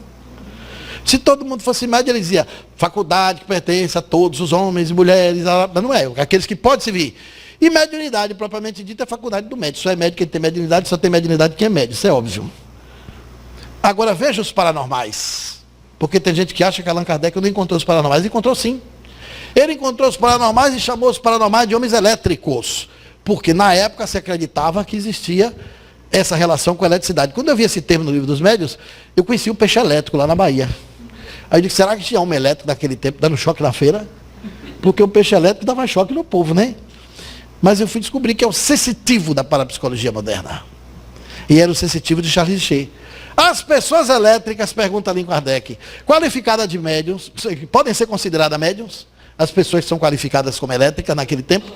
Se todo mundo fosse médio, ele dizia, faculdade que pertence a todos os homens e mulheres, não é, aqueles que podem servir. E mediunidade, propriamente dita, é a faculdade do médico. Só é médico quem tem mediunidade, só tem mediunidade quem é médico, isso é óbvio. Agora veja os paranormais. Porque tem gente que acha que Allan Kardec não encontrou os paranormais. Encontrou sim. Ele encontrou os paranormais e chamou os paranormais de homens elétricos, porque na época se acreditava que existia essa relação com a eletricidade. Quando eu vi esse termo no livro dos médiuns, eu conheci o peixe elétrico lá na Bahia. Aí eu disse, será que tinha homem elétrico naquele tempo dando choque na feira? Porque o peixe elétrico dava choque no povo, né? Mas eu fui descobrir que é o sensitivo da parapsicologia moderna. E era o sensitivo de Charles Shea. As pessoas elétricas, pergunta ali em Kardec, qualificadas de médiums, podem ser consideradas médiums? As pessoas que são qualificadas como elétricas naquele tempo?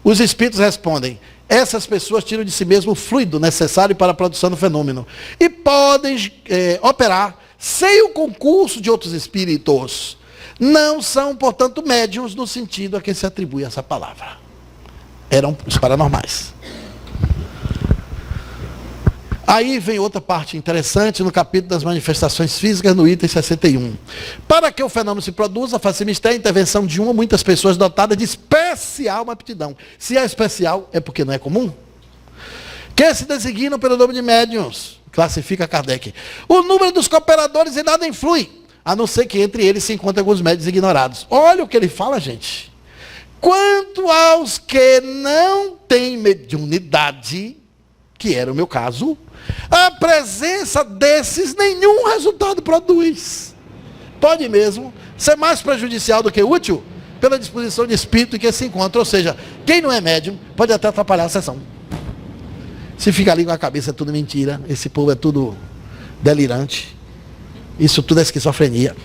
Os espíritos respondem, essas pessoas tiram de si mesmo o fluido necessário para a produção do fenômeno. E podem operar sem o concurso de outros espíritos. Não são, portanto, médiums no sentido a que se atribui essa palavra. Eram os paranormais. Aí vem outra parte interessante no capítulo das manifestações físicas, no item 61. Para que o fenômeno se produza, faz-se mistério a intervenção de uma ou muitas pessoas dotadas de especial aptidão. Se é especial, é porque não é comum. Que se designam pelo nome de médiuns, classifica Kardec. O número dos cooperadores em nada influi, a não ser que entre eles se encontrem alguns médiuns ignorados. Olha o que ele fala, gente. Quanto aos que não têm mediunidade, que era o meu caso, a presença desses nenhum resultado produz. Pode mesmo ser mais prejudicial do que útil pela disposição de espírito em que se encontra. Ou seja, quem não é médium pode até atrapalhar a sessão. Se fica ali com a cabeça, é tudo mentira. Esse povo é tudo delirante. Isso tudo é esquizofrenia.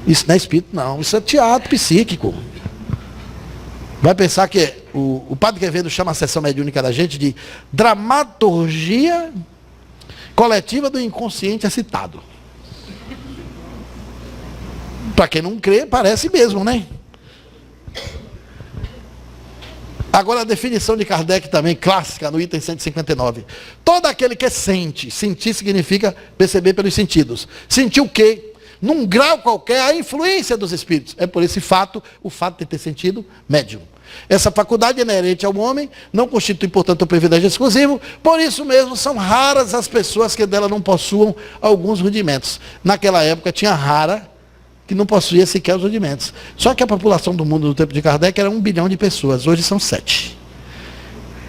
Isso não é espírito, não. Isso é teatro psíquico. Vai pensar que o Padre Quevedo chama a sessão mediúnica da gente de dramaturgia coletiva do inconsciente excitado. Para quem não crê, parece mesmo, né? Agora a definição de Kardec também, clássica, no item 159. Todo aquele que sente, sentir significa perceber pelos sentidos. Sentir o quê? Num grau qualquer, a influência dos espíritos. É por esse fato, o fato de ter sentido médium. Essa faculdade inerente ao homem não constitui, portanto, um privilégio exclusivo. Por isso mesmo, são raras as pessoas que dela não possuam alguns rudimentos. Naquela época, tinha rara que não possuía sequer os rudimentos. Só que a população do mundo no tempo de Kardec era 1 bilhão de pessoas. Hoje são 7.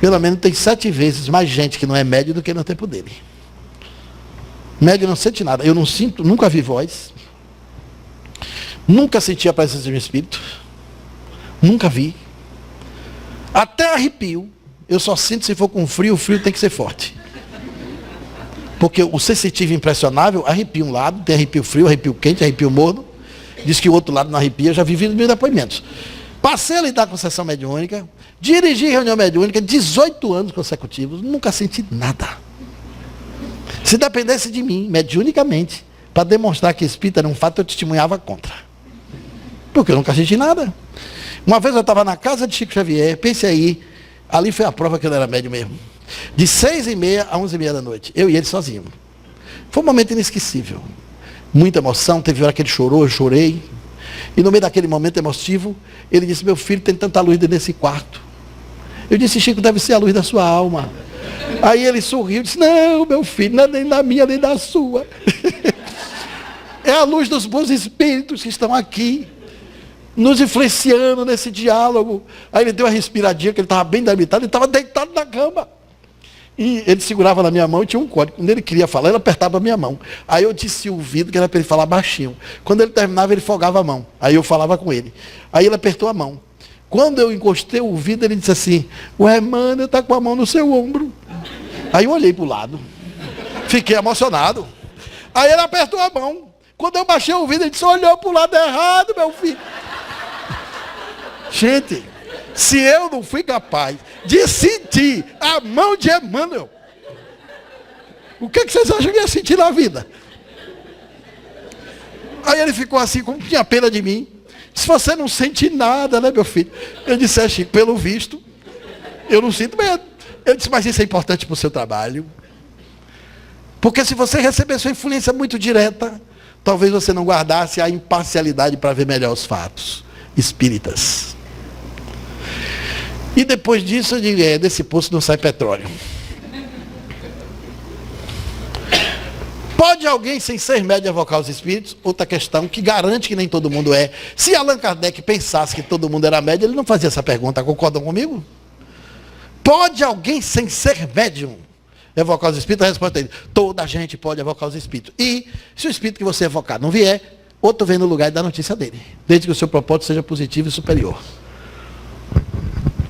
Pelo menos tem 7 vezes mais gente que não é médio do que no tempo dele. Médio não sente nada. Eu não sinto, nunca vi voz. Nunca senti a presença de um espírito. Nunca vi. Até arrepio. Eu só sinto se for com frio, o frio tem que ser forte. Porque o sensitivo impressionável arrepia um lado, tem arrepio frio, arrepio quente, arrepio morno. Diz que o outro lado não arrepia, eu já vivi mil depoimentos. Passei a lidar com sessão mediúnica, dirigi reunião mediúnica, 18 anos consecutivos, nunca senti nada. Se dependesse de mim, mediunicamente, para demonstrar que espírito era um fato, eu testemunhava contra. Porque eu nunca senti nada. Uma vez eu estava na casa de Chico Xavier, pense aí, ali foi a prova que eu não era médio mesmo. De 6h30 a 11h30 da noite, eu e ele sozinho. Foi um momento inesquecível. Muita emoção, teve hora que ele chorou, eu chorei. E no meio daquele momento emotivo, ele disse, meu filho, tem tanta luz dentro desse quarto. Eu disse, Chico, deve ser a luz da sua alma. Aí ele sorriu e disse, não, meu filho, não é nem da minha, nem da sua. É a luz dos bons espíritos que estão aqui, nos influenciando nesse diálogo. Aí ele deu uma respiradinha, que ele estava bem debilitado, ele estava deitado na cama. E ele segurava na minha mão e tinha um código. Quando ele queria falar, ele apertava a minha mão. Aí eu disse o ouvido, que era para ele falar baixinho. Quando ele terminava, ele folgava a mão. Aí eu falava com ele. Aí ele apertou a mão. Quando eu encostei o ouvido, ele disse assim, ué, mano, está com a mão no seu ombro. Aí eu olhei para o lado. Fiquei emocionado. Aí ele apertou a mão. Quando eu baixei o ouvido, ele disse, olhou para o lado errado, meu filho. Gente, se eu não fui capaz de sentir a mão de Emmanuel, o que vocês acham que ia sentir na vida? Aí ele ficou assim, como tinha pena de mim. Se você não sente nada, né, meu filho? Eu disse, Chico, pelo visto, eu não sinto medo. Ele disse, mas isso é importante para o seu trabalho. Porque se você receber sua influência muito direta, talvez você não guardasse a imparcialidade para ver melhor os fatos espíritas. E depois disso, eu digo, desse poço não sai petróleo. Pode Pode alguém, sem ser médium, evocar os espíritos? Outra questão que garante que nem todo mundo é. Se Allan Kardec pensasse que todo mundo era médium, ele não fazia essa pergunta. Concordam comigo? Pode alguém, sem ser médium, evocar os espíritos? A resposta é: toda gente pode evocar os espíritos. E se o espírito que você evocar não vier, outro vem no lugar e dá notícia dele. Desde que o seu propósito seja positivo e superior.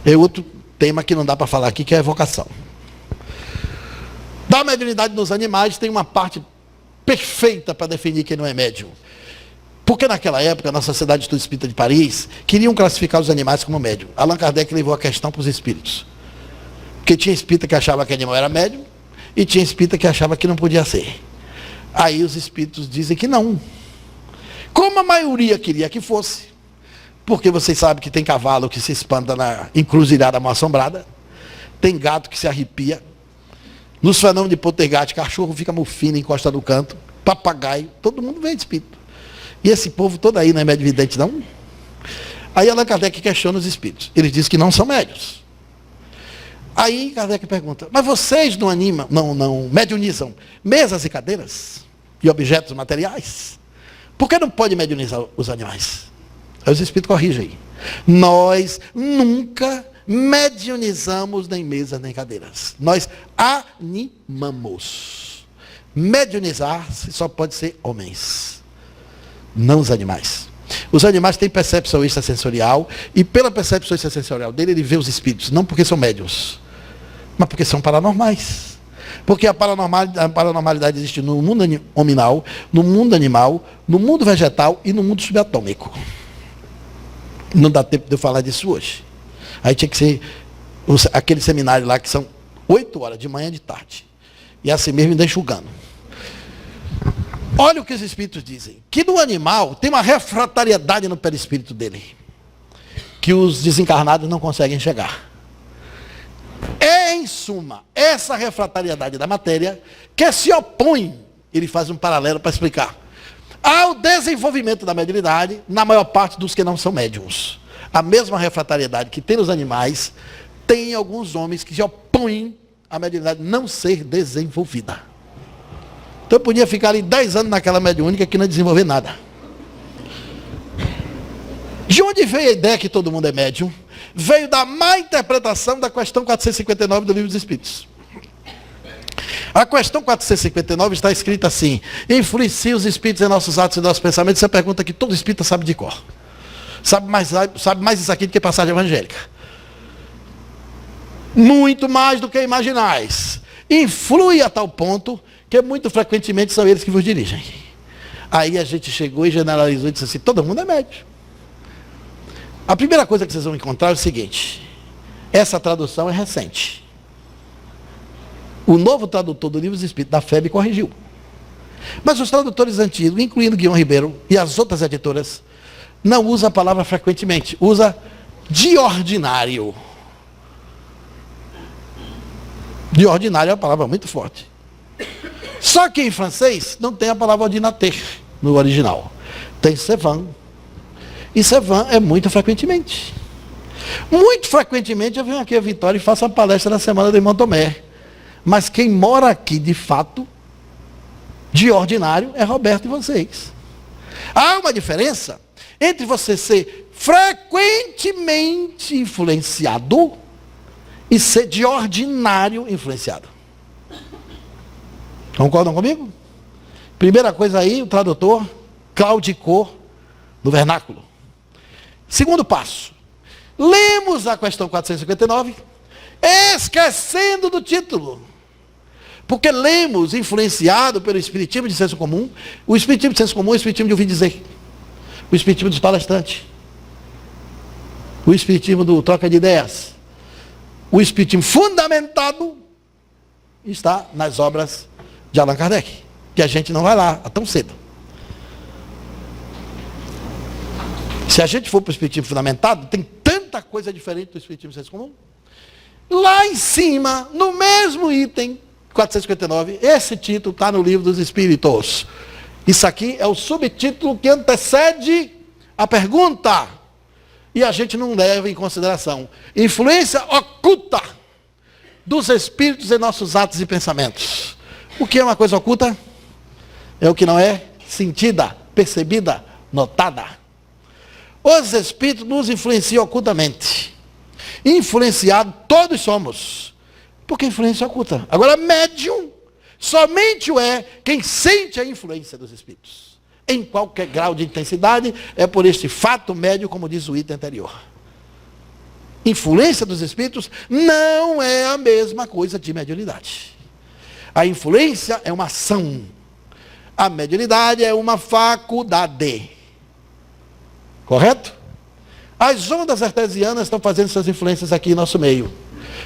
É outro tema que não dá para falar aqui, que é a evocação. Da mediunidade nos animais tem uma parte perfeita para definir quem não é médium. Porque naquela época, na Sociedade de Estudo Espírita de Paris, queriam classificar os animais como médium. Allan Kardec levou a questão para os espíritos. Porque tinha espírita que achava que animal era médium, e tinha espírita que achava que não podia ser. Aí os espíritos dizem que não. Como a maioria queria que fosse, porque vocês sabem que tem cavalo que se espanta na encruzilhada mal assombrada, tem gato que se arrepia, nos fenômenos de poltergeist, cachorro fica mufino, encosta no canto, papagaio, todo mundo vê de espírito. E esse povo todo aí não é médio vidente, não? Aí Allan Kardec questiona os espíritos. Eles dizem que não são médios. Aí Kardec pergunta: mas vocês não animam, não mediunizam mesas e cadeiras e objetos materiais? Por que não pode mediunizar os animais? Aí os espíritos corrigem aí. Nós nunca mediunizamos nem mesas nem cadeiras. Nós animamos. Mediunizar só pode ser homens, não os animais. Os animais têm percepção extrasensorial, e pela percepção extrasensorial dele, ele vê os espíritos, não porque são médiuns, mas porque são paranormais. Porque a paranormalidade existe no mundo hominal, no mundo animal, no mundo vegetal e no mundo subatômico. Não dá tempo de eu falar disso hoje. Aí tinha que ser aquele seminário lá que são 8 horas, de manhã e de tarde. E assim mesmo ainda enxugando. Olha o que os espíritos dizem. Que no animal tem uma refratariedade no perispírito dele, que os desencarnados não conseguem chegar. É, em suma, essa refratariedade da matéria que se opõe, ele faz um paralelo para explicar, ao desenvolvimento da mediunidade na maior parte dos que não são médiums. A mesma refratariedade que tem nos animais, tem em alguns homens que se opõem à mediunidade não ser desenvolvida. Então eu podia ficar ali 10 anos naquela mediúnica que não desenvolver nada. De onde veio a ideia que todo mundo é médium? Veio da má interpretação da questão 459 do Livro dos Espíritos. A questão 459 está escrita assim: influencia os espíritos em nossos atos e nossos pensamentos. Essa é a pergunta que todo espírita sabe de cor. Sabe mais isso aqui do que passagem evangélica. Muito mais do que imaginais. Influi a tal ponto que muito frequentemente são eles que vos dirigem. Aí a gente chegou e generalizou e disse assim: todo mundo é médium. A primeira coisa que vocês vão encontrar é o seguinte: essa tradução é recente. O novo tradutor do Livro dos Espíritos, da FEB, corrigiu. Mas os tradutores antigos, incluindo Guion Ribeiro e as outras editoras, não usam a palavra frequentemente, usa de ordinário. De ordinário é uma palavra muito forte. Só que em francês não tem a palavra ordinateur no original. Tem Sevan. E Sevan é muito frequentemente. Muito frequentemente eu venho aqui a Vitória e faço a palestra na semana do irmão Tomé. Mas quem mora aqui de fato, de ordinário, é Roberto e vocês. Há uma diferença entre você ser frequentemente influenciado e ser de ordinário influenciado. Concordam comigo? Primeira coisa aí, o tradutor claudicou no vernáculo. Segundo passo, lemos a questão 459, esquecendo do título. Porque lemos, influenciado pelo espiritismo de senso comum. O espiritismo de senso comum é o espiritismo de ouvir dizer. O espiritismo dos palestrantes. O espiritismo do troca de ideias. O espiritismo fundamentado está nas obras de Allan Kardec. Que a gente não vai lá tão cedo. Se a gente for para o espiritismo fundamentado, tem tanta coisa diferente do espiritismo de senso comum. Lá em cima, no mesmo item 459, esse título está no Livro dos Espíritos. Isso aqui é o subtítulo que antecede a pergunta. E a gente não leva em consideração. Influência oculta dos espíritos em nossos atos e pensamentos. O que é uma coisa oculta? é o que não é sentida, percebida, notada. Os espíritos nos influenciam ocultamente. Influenciados todos somos, porque influência oculta. Agora, médium, somente o é quem sente a influência dos espíritos. Em qualquer grau de intensidade, é por este fato médio, como diz o item anterior. Influência dos espíritos não é a mesma coisa de mediunidade. A influência é uma ação. A mediunidade é uma faculdade. Correto? As ondas artesianas estão fazendo suas influências aqui em nosso meio.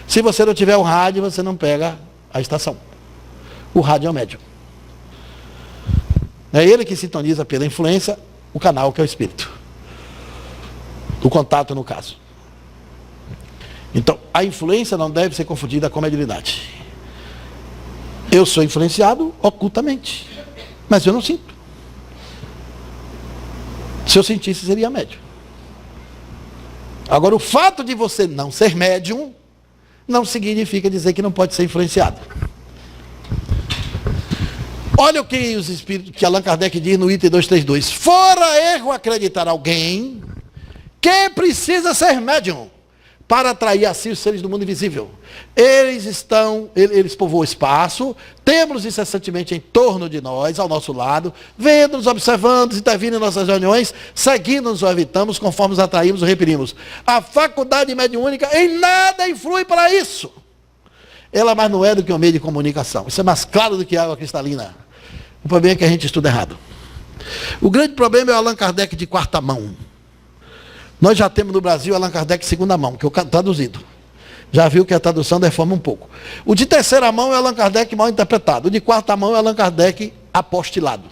Se você não tiver o rádio, você não pega a estação. O rádio é o médium. É ele que sintoniza pela influência o canal que é o espírito. O contato, no caso. Então, a influência não deve ser confundida com a mediunidade. Eu sou influenciado ocultamente, mas eu não sinto. Se eu sentisse, seria médium. Agora, o fato de você não ser médium não significa dizer que não pode ser influenciado. Olha o que os espíritos, que Allan Kardec diz no item 232. Fora erro acreditar alguém que precisa ser médium para atrair a si os seres do mundo invisível. Eles povoam o espaço, temos incessantemente em torno de nós, ao nosso lado, vendo-nos, observando, intervindo em nossas reuniões, seguindo-nos ou evitamos, conforme os atraímos ou repelimos. A faculdade mediúnica em nada influi para isso. Ela mais não é do que um meio de comunicação. Isso é mais claro do que água cristalina. O problema é que a gente estuda errado. O grande problema é o Allan Kardec de quarta mão. Nós já temos no Brasil Allan Kardec de segunda mão, que é o traduzido. Já viu que a tradução deforma um pouco. O de terceira mão é Allan Kardec mal interpretado. O de quarta mão é Allan Kardec apostilado.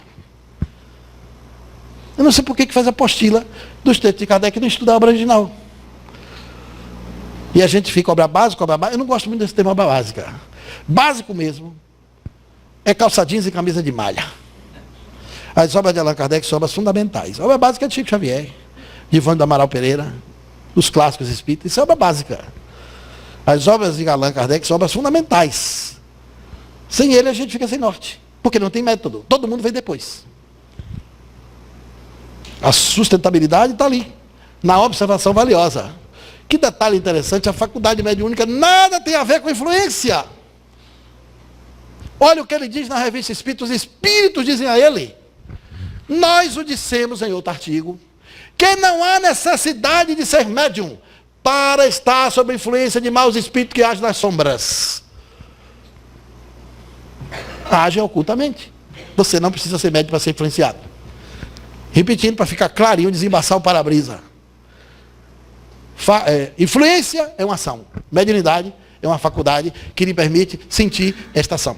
Eu não sei por que faz apostila dos textos de Kardec e não estuda a obra original. E a gente fica obra básica, obra básica. Eu não gosto muito desse termo obra básica. Básico mesmo é calça jeans e camisa de malha. As obras de Allan Kardec são obras fundamentais. A obra básica é de Chico Xavier, de Ivone do Amaral Pereira, os clássicos espíritas. Isso é obra básica. As obras de Allan Kardec são obras fundamentais. Sem ele a gente fica sem norte, porque não tem método. Todo mundo vem depois. A sustentabilidade está ali, na observação valiosa. Que detalhe interessante, a faculdade mediúnica nada tem a ver com influência. Olha o que ele diz na revista Espírita, os espíritos dizem a ele. Nós o dissemos em outro artigo, que não há necessidade de ser médium para estar sob a influência de maus espíritos que agem nas sombras. Agem ocultamente. Você não precisa ser médium para ser influenciado. Repetindo para ficar clarinho, desembaçar o para-brisa. Influência é uma ação. Mediunidade é uma faculdade que lhe permite sentir esta ação.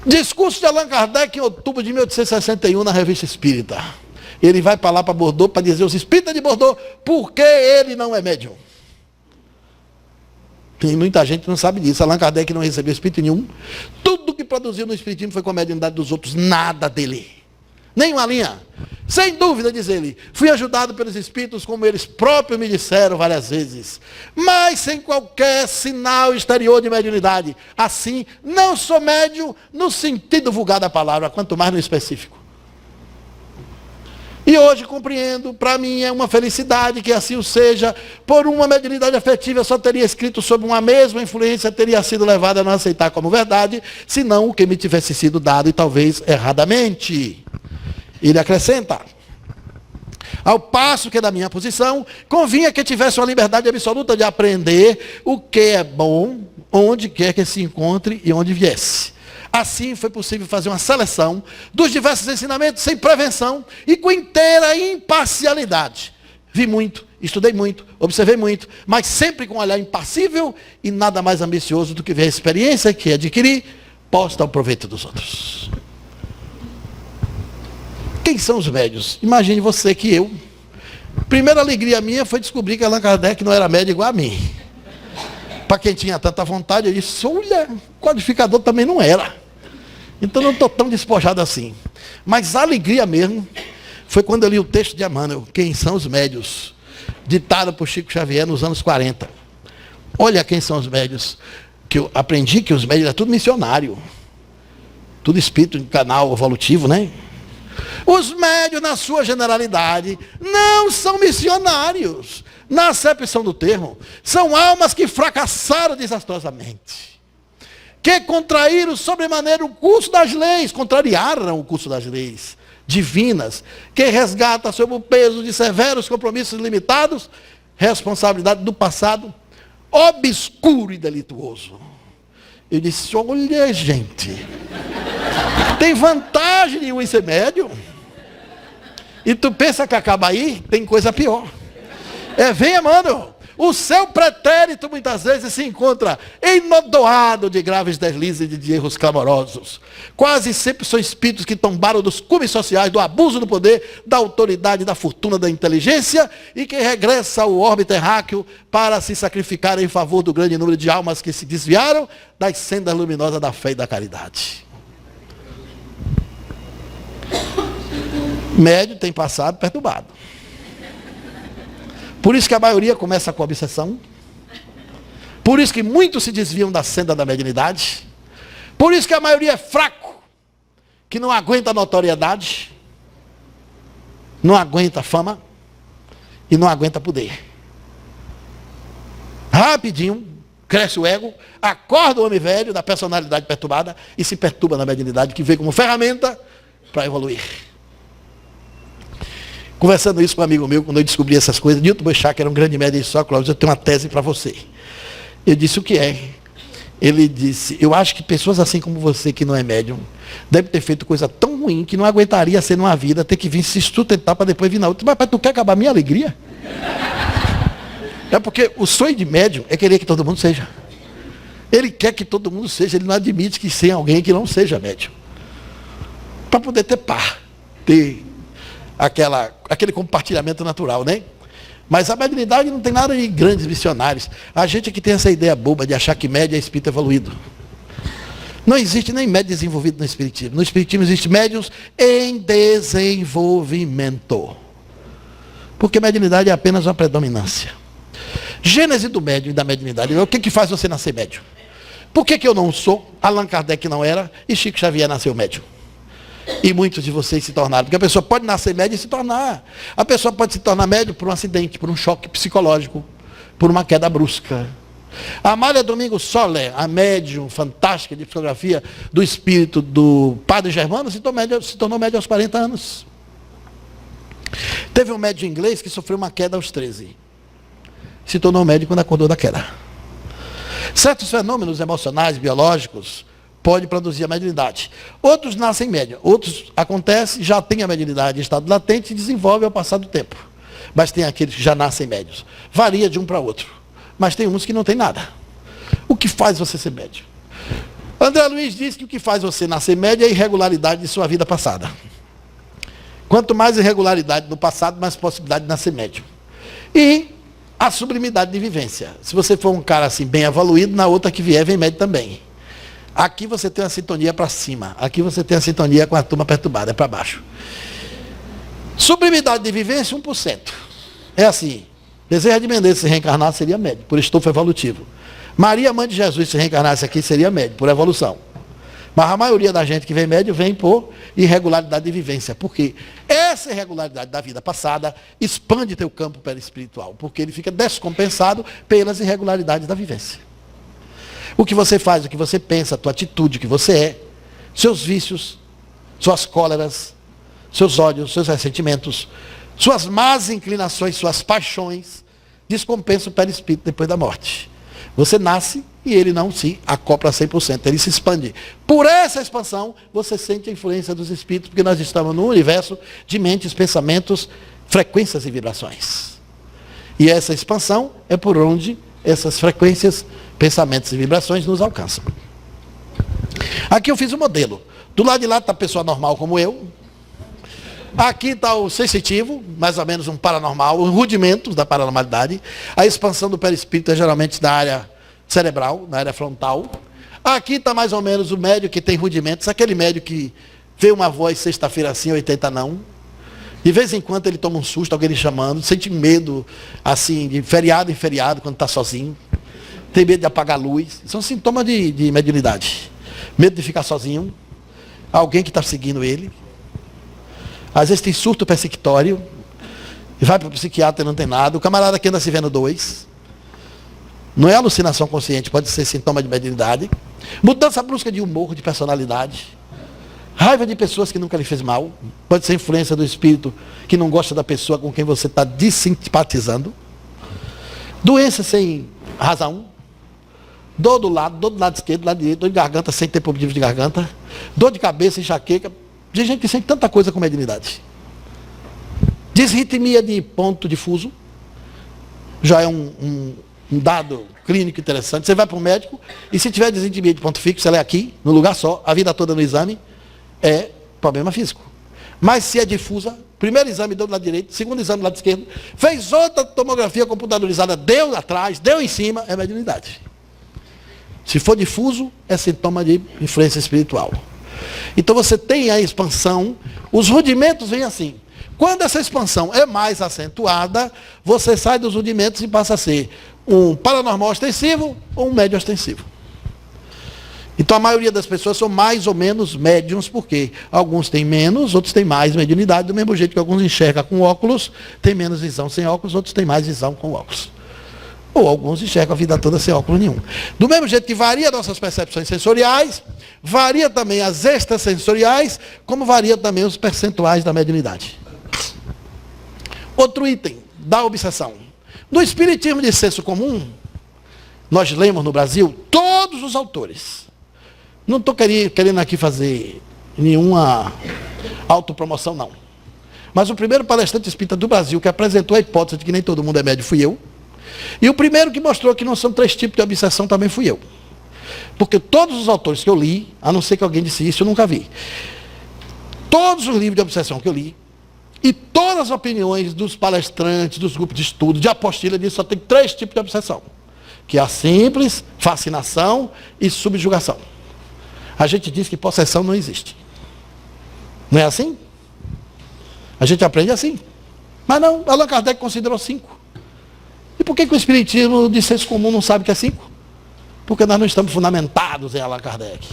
Discurso de Allan Kardec em outubro de 1861 na Revista Espírita. Ele vai para lá para Bordeaux para dizer aos espíritas de Bordeaux por que ele não é médium. Tem muita gente que não sabe disso. Allan Kardec não recebeu espírito nenhum. Tudo que produziu no espiritismo foi com a mediunidade dos outros, nada dele. Nenhuma linha. Sem dúvida, diz ele, fui ajudado pelos espíritos, como eles próprios me disseram várias vezes, mas sem qualquer sinal exterior de mediunidade. Assim, não sou médium no sentido vulgar da palavra, quanto mais no específico. E hoje compreendo, para mim é uma felicidade que assim o seja, por uma mediunidade afetiva eu só teria escrito sobre uma mesma influência, teria sido levado a não aceitar como verdade, senão o que me tivesse sido dado e talvez erradamente. Ele acrescenta, ao passo que da minha posição, convinha que tivesse uma liberdade absoluta de aprender o que é bom, onde quer que se encontre e onde viesse. Assim foi possível fazer uma seleção dos diversos ensinamentos sem prevenção e com inteira imparcialidade. Vi muito, estudei muito, observei muito, mas sempre com um olhar impassível e nada mais ambicioso do que ver a experiência que adquiri, posta ao proveito dos outros. Quem são os médios? Imagine você que eu. Primeira alegria minha foi descobrir que Allan Kardec não era médio igual a mim. Para quem tinha tanta vontade, eu disse, olha, codificador também não era. Então não estou tão despojado assim. Mas a alegria mesmo foi quando eu li o texto de Emmanuel, Quem são os médios? Ditado por Chico Xavier nos anos 40. Olha quem são os médios. Que eu aprendi que os médios é tudo missionário. tudo espírito em canal evolutivo, né? Os médiuns, na sua generalidade, não são missionários. Na acepção do termo, são almas que fracassaram desastrosamente. Que contraíram sobremaneira o curso das leis, contrariaram o curso das leis divinas, que resgata sob o peso de severos compromissos limitados, responsabilidade do passado obscuro e delituoso. Eu disse, olha, gente, tem vantagem nenhuma em ser médium? E tu pensa que acaba aí? Tem coisa pior. Venha, mano. O seu pretérito muitas vezes se encontra enodoado de graves deslizes e de erros clamorosos. Quase sempre são espíritos que tombaram dos cumes sociais, do abuso do poder, da autoridade, da fortuna, da inteligência, e que regressa ao orbe terráqueo para se sacrificar em favor do grande número de almas que se desviaram das sendas luminosas da fé e da caridade. Médio tem passado perturbado. Por isso que a maioria começa com obsessão. Por isso que muitos se desviam da senda da mediunidade. Por isso que a maioria é fraco, que não aguenta a notoriedade, não aguenta a fama e não aguenta poder. Rapidinho, cresce o ego, acorda o homem velho da personalidade perturbada e se perturba na mediunidade, que veio como ferramenta para evoluir. Conversando isso com um amigo meu, quando eu descobri essas coisas, Newton Boechat, que era um grande médium, disse, Cláudio, eu tenho uma tese para você. Eu disse, o que é? Ele disse, eu acho que pessoas assim como você, que não é médium, deve ter feito coisa tão ruim que não aguentaria ser numa vida, ter que vir se sustentar para depois vir na outra. Mas tu quer acabar a minha alegria? É porque o sonho de médium é querer que todo mundo seja. Ele quer que todo mundo seja, ele não admite que seja alguém que não seja médium. Para poder ter par, ter aquele compartilhamento natural, né? Mas a mediunidade não tem nada de grandes missionários. A gente é que tem essa ideia boba de achar que médium é espírito evoluído. Não existe nem médium desenvolvido no espiritismo. No espiritismo existe médiuns em desenvolvimento. Porque mediunidade é apenas uma predominância. Gênese do médium e da mediunidade. O que faz você nascer médium? Por que eu não sou? Allan Kardec não era e Chico Xavier nasceu médium. E muitos de vocês se tornaram. Porque a pessoa pode nascer médium e se tornar. A pessoa pode se tornar médium por um acidente, por um choque psicológico, por uma queda brusca. A Amália Domingos Soler, a médium fantástica de psicografia do espírito do Padre Germano, se tornou médium aos 40 anos. Teve um médium inglês que sofreu uma queda aos 13. Se tornou médium quando acordou da queda. Certos fenômenos emocionais, biológicos, pode produzir a mediunidade. Outros nascem médium, outros acontece, já tem a mediunidade em estado latente e desenvolve ao passar do tempo. Mas tem aqueles que já nascem médios. Varia de um para outro. Mas tem uns que não tem nada. O que faz você ser médium? André Luiz diz que o que faz você nascer médium é a irregularidade de sua vida passada. Quanto mais irregularidade no passado, mais possibilidade de nascer médium. E a sublimidade de vivência. Se você for um cara assim bem evoluído, na outra que vier vem médium também. Aqui você tem uma sintonia para cima. Aqui você tem a sintonia com a turma perturbada, é para baixo. Sublimidade de vivência, 1%. É assim. Bezerra de Menezes se reencarnar seria médium, por estofo evolutivo. Maria, mãe de Jesus, se reencarnasse aqui, seria médium, por evolução. Mas a maioria da gente que vem médium vem por irregularidade de vivência. Porque essa irregularidade da vida passada expande teu campo perispiritual. Porque ele fica descompensado pelas irregularidades da vivência. O que você faz, o que você pensa, a tua atitude, o que você é, seus vícios, suas cóleras, seus ódios, seus ressentimentos, suas más inclinações, suas paixões, descompensam o perispírito depois da morte. Você nasce e ele não se acopla 100%, ele se expande. Por essa expansão, você sente a influência dos espíritos, porque nós estamos num universo de mentes, pensamentos, frequências e vibrações. E essa expansão é por onde essas frequências, pensamentos e vibrações nos alcançam. Aqui eu fiz um modelo. Do lado de lá está a pessoa normal como eu. Aqui está o sensitivo, mais ou menos um paranormal, os rudimentos da paranormalidade. A expansão do perispírito é geralmente na área cerebral, na área frontal. Aqui está mais ou menos o médio que tem rudimentos, aquele médio que vê uma voz sexta-feira assim, 80 não. De vez em quando ele toma um susto, alguém lhe chamando, sente medo, assim, de feriado em feriado, quando está sozinho. Tem medo de apagar a luz. São sintomas de mediunidade. Medo de ficar sozinho. alguém que está seguindo ele. Às vezes tem surto persecutório, e vai para o psiquiatra e não tem nada. O camarada que anda se vendo dois. Não é alucinação consciente, pode ser sintoma de mediunidade. Mudança brusca de humor, de personalidade. Raiva de pessoas que nunca lhe fez mal. Pode ser influência do espírito que não gosta da pessoa com quem você está desimpatizando. Doença sem razão. Dor do lado esquerdo, do lado direito, dor de garganta sem ter problema de garganta. Dor de cabeça, enxaqueca. De gente que sente tanta coisa com mediunidade. Disritmia de ponto difuso. Já é um dado clínico interessante. Você vai para o médico e se tiver disritmia de ponto fixo, ela é aqui, no lugar só, a vida toda no exame, é problema físico. Mas se é difusa, primeiro exame deu do lado direito, segundo exame do lado esquerdo, fez outra tomografia computadorizada, deu atrás, deu em cima, é mediunidade. Se for difuso, é sintoma de influência espiritual. Então você tem a expansão, os rudimentos vêm assim. Quando essa expansão é mais acentuada, você sai dos rudimentos e passa a ser um paranormal ostensivo ou um médium ostensivo. Então a maioria das pessoas são mais ou menos médiums, porque alguns têm menos, outros têm mais mediunidade, do mesmo jeito que alguns enxergam com óculos, têm menos visão sem óculos, outros têm mais visão com óculos. Ou alguns enxergam a vida toda sem óculos nenhum. Do mesmo jeito que varia nossas percepções sensoriais, varia também as extrasensoriais, como varia também os percentuais da mediunidade. Outro item da obsessão. No Espiritismo de senso comum, nós lemos no Brasil todos os autores. Não estou querendo aqui fazer nenhuma autopromoção, não. Mas o primeiro palestrante espírita do Brasil que apresentou a hipótese de que nem todo mundo é médio fui eu. E o primeiro que mostrou que não são 3 tipos de obsessão também fui eu. Porque todos os autores que eu li, a não ser que alguém disse isso, eu nunca vi. Todos os livros de obsessão que eu li, e todas as opiniões dos palestrantes, dos grupos de estudo, de apostila, diz que só tem 3 tipos de obsessão. Que é a simples, fascinação e subjugação. A gente diz que possessão não existe. Não é assim? A gente aprende assim. Mas não, Allan Kardec considerou 5. E por que o Espiritismo de senso comum não sabe que é 5? Porque nós não estamos fundamentados em Allan Kardec.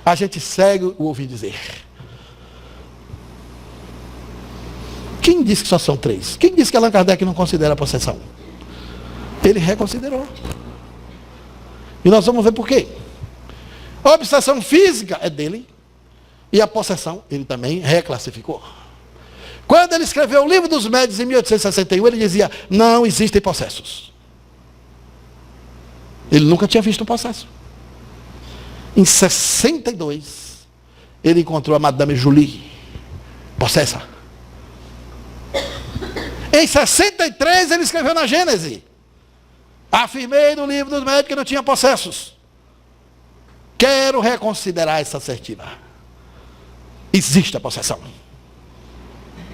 A gente segue o ouvir dizer. Quem disse que só são 3? Quem disse que Allan Kardec não considera a possessão? Ele reconsiderou. E nós vamos ver por quê. A obsessão física é dele. E a possessão ele também reclassificou. Quando ele escreveu o Livro dos Médiuns em 1861, ele dizia, não existem possessos. Ele nunca tinha visto um possesso. Em 62, ele encontrou a Madame Julie, possessa. Em 63, ele escreveu na Gênese, afirmei no Livro dos Médiuns que não tinha possessos. Quero reconsiderar essa assertiva. Existe a possessão.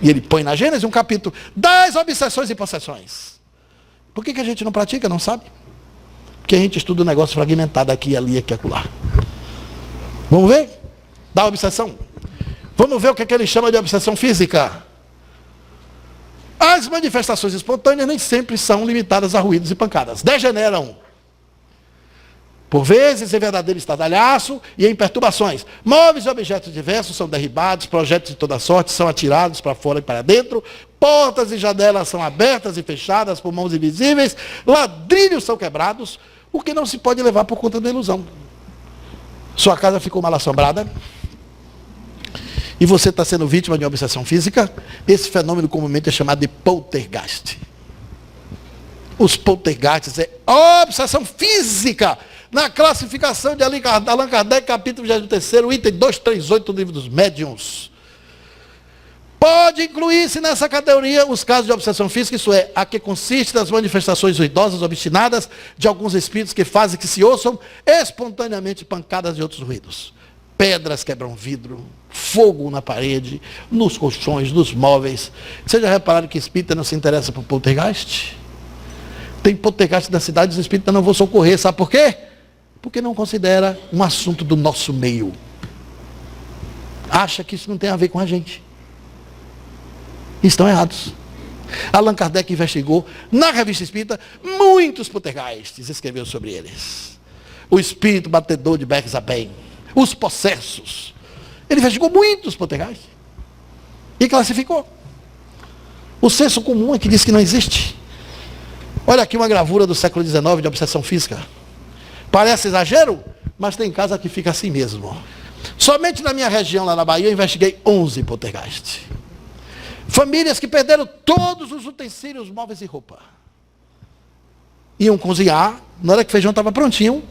E ele põe na Gênesis um capítulo, 10 obsessões e possessões. Por que a gente não pratica, não sabe? Porque a gente estuda um negócio fragmentado aqui, ali, aqui, acolá. Vamos ver? Da obsessão. Vamos ver o que ele chama de obsessão física. As manifestações espontâneas nem sempre são limitadas a ruídos e pancadas. Degeneram. Por vezes em verdadeiro estardalhaço e em perturbações. Móveis e objetos diversos são derribados, projetos de toda sorte são atirados para fora e para dentro, portas e janelas são abertas e fechadas por mãos invisíveis, ladrilhos são quebrados, o que não se pode levar por conta da ilusão. Sua casa ficou mal assombrada e você está sendo vítima de uma obsessão física. Esse fenômeno comumente é chamado de poltergeist. Os poltergeists é obsessão física. Na classificação de Allan Kardec, capítulo 23, item 238 do Livro dos Médiuns. Pode incluir-se nessa categoria os casos de obsessão física, isso é, a que consiste das manifestações ruidosas, obstinadas, de alguns espíritos que fazem que se ouçam espontaneamente pancadas de outros ruídos. Pedras quebram vidro, fogo na parede, nos colchões, nos móveis. Vocês já repararam que espírita não se interessa por poltergeist? Tem poltergeist da cidade, os espíritas não vão socorrer, sabe por quê? Porque não considera um assunto do nosso meio. Acha que isso não tem a ver com a gente. Estão errados. Allan Kardec investigou na Revista Espírita muitos poltergeists, escreveu sobre eles. O espírito batedor de Bex-Aben, os possessos. Ele investigou muitos poltergeists e classificou. O senso comum é que diz que não existe. Olha aqui uma gravura do século XIX de obsessão física. Parece exagero, mas tem casa que fica assim mesmo. Somente na minha região, lá na Bahia, eu investiguei 11 poltergeists. Famílias que perderam todos os utensílios, móveis e roupa. Iam cozinhar, na hora que o feijão estava prontinho,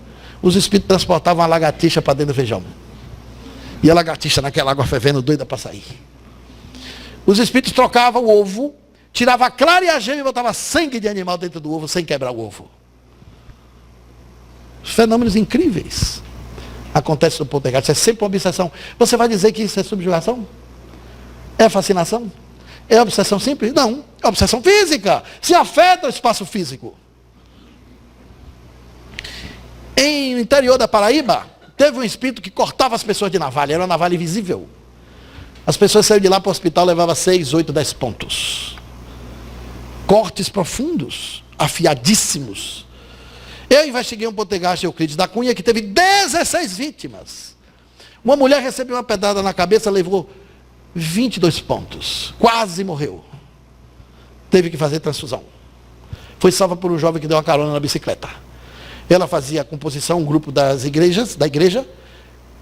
os espíritos transportavam a lagartixa para dentro do feijão. E a lagartixa naquela água fervendo, doida para sair. Os espíritos trocavam o ovo, tiravam a clara e a gema e botavam sangue de animal dentro do ovo, sem quebrar o ovo. Fenômenos incríveis acontecem no poltergeist. É sempre uma obsessão. Você vai dizer que isso é subjugação? É fascinação? É obsessão simples? Não. É obsessão física. Se afeta o espaço físico. Em interior da Paraíba, teve um espírito que cortava as pessoas de navalha. Era uma navalha invisível. As pessoas saíram de lá para o hospital, levavam 6, 8, 10 pontos. Cortes profundos, afiadíssimos. Eu investiguei um poltergeist em Euclides da Cunha que teve 16 vítimas. Uma mulher recebeu uma pedrada na cabeça, levou 22 pontos. Quase morreu. Teve que fazer transfusão. Foi salva por um jovem que deu uma carona na bicicleta. Ela fazia a composição, um grupo da igreja,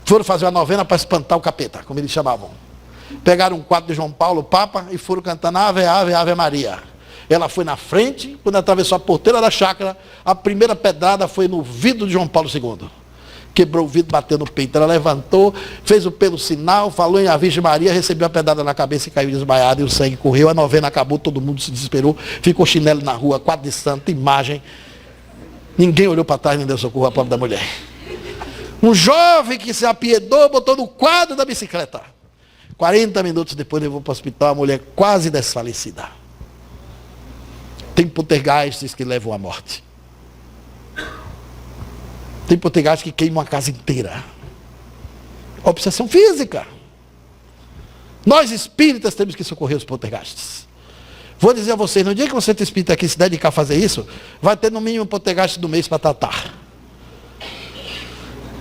foram fazer uma novena para espantar o capeta, como eles chamavam. Pegaram um quadro de João Paulo, Papa, e foram cantando Ave, Ave, Ave Maria. Ela foi na frente, quando atravessou a porteira da chácara, a primeira pedrada foi no vidro de João Paulo II. Quebrou o vidro, bateu no peito. Ela levantou, fez o pelo sinal, falou em a Virgem Maria, recebeu a pedrada na cabeça e caiu desmaiada, e o sangue correu. A novena acabou, todo mundo se desesperou, ficou chinelo na rua, quadro de santo, imagem. Ninguém olhou para trás, nem deu socorro à pobre da mulher. Um jovem que se apiedou, botou no quadro da bicicleta. 40 minutos depois levou para o hospital, a mulher quase desfalecida. Tem poltergeists que levam à morte. Tem poltergeists que queimam a casa inteira. Obsessão física. Nós espíritas temos que socorrer os poltergeists. Vou dizer a vocês, no dia que você espírita aqui se dedicar a fazer isso, vai ter no mínimo um poltergeist do mês para tratar.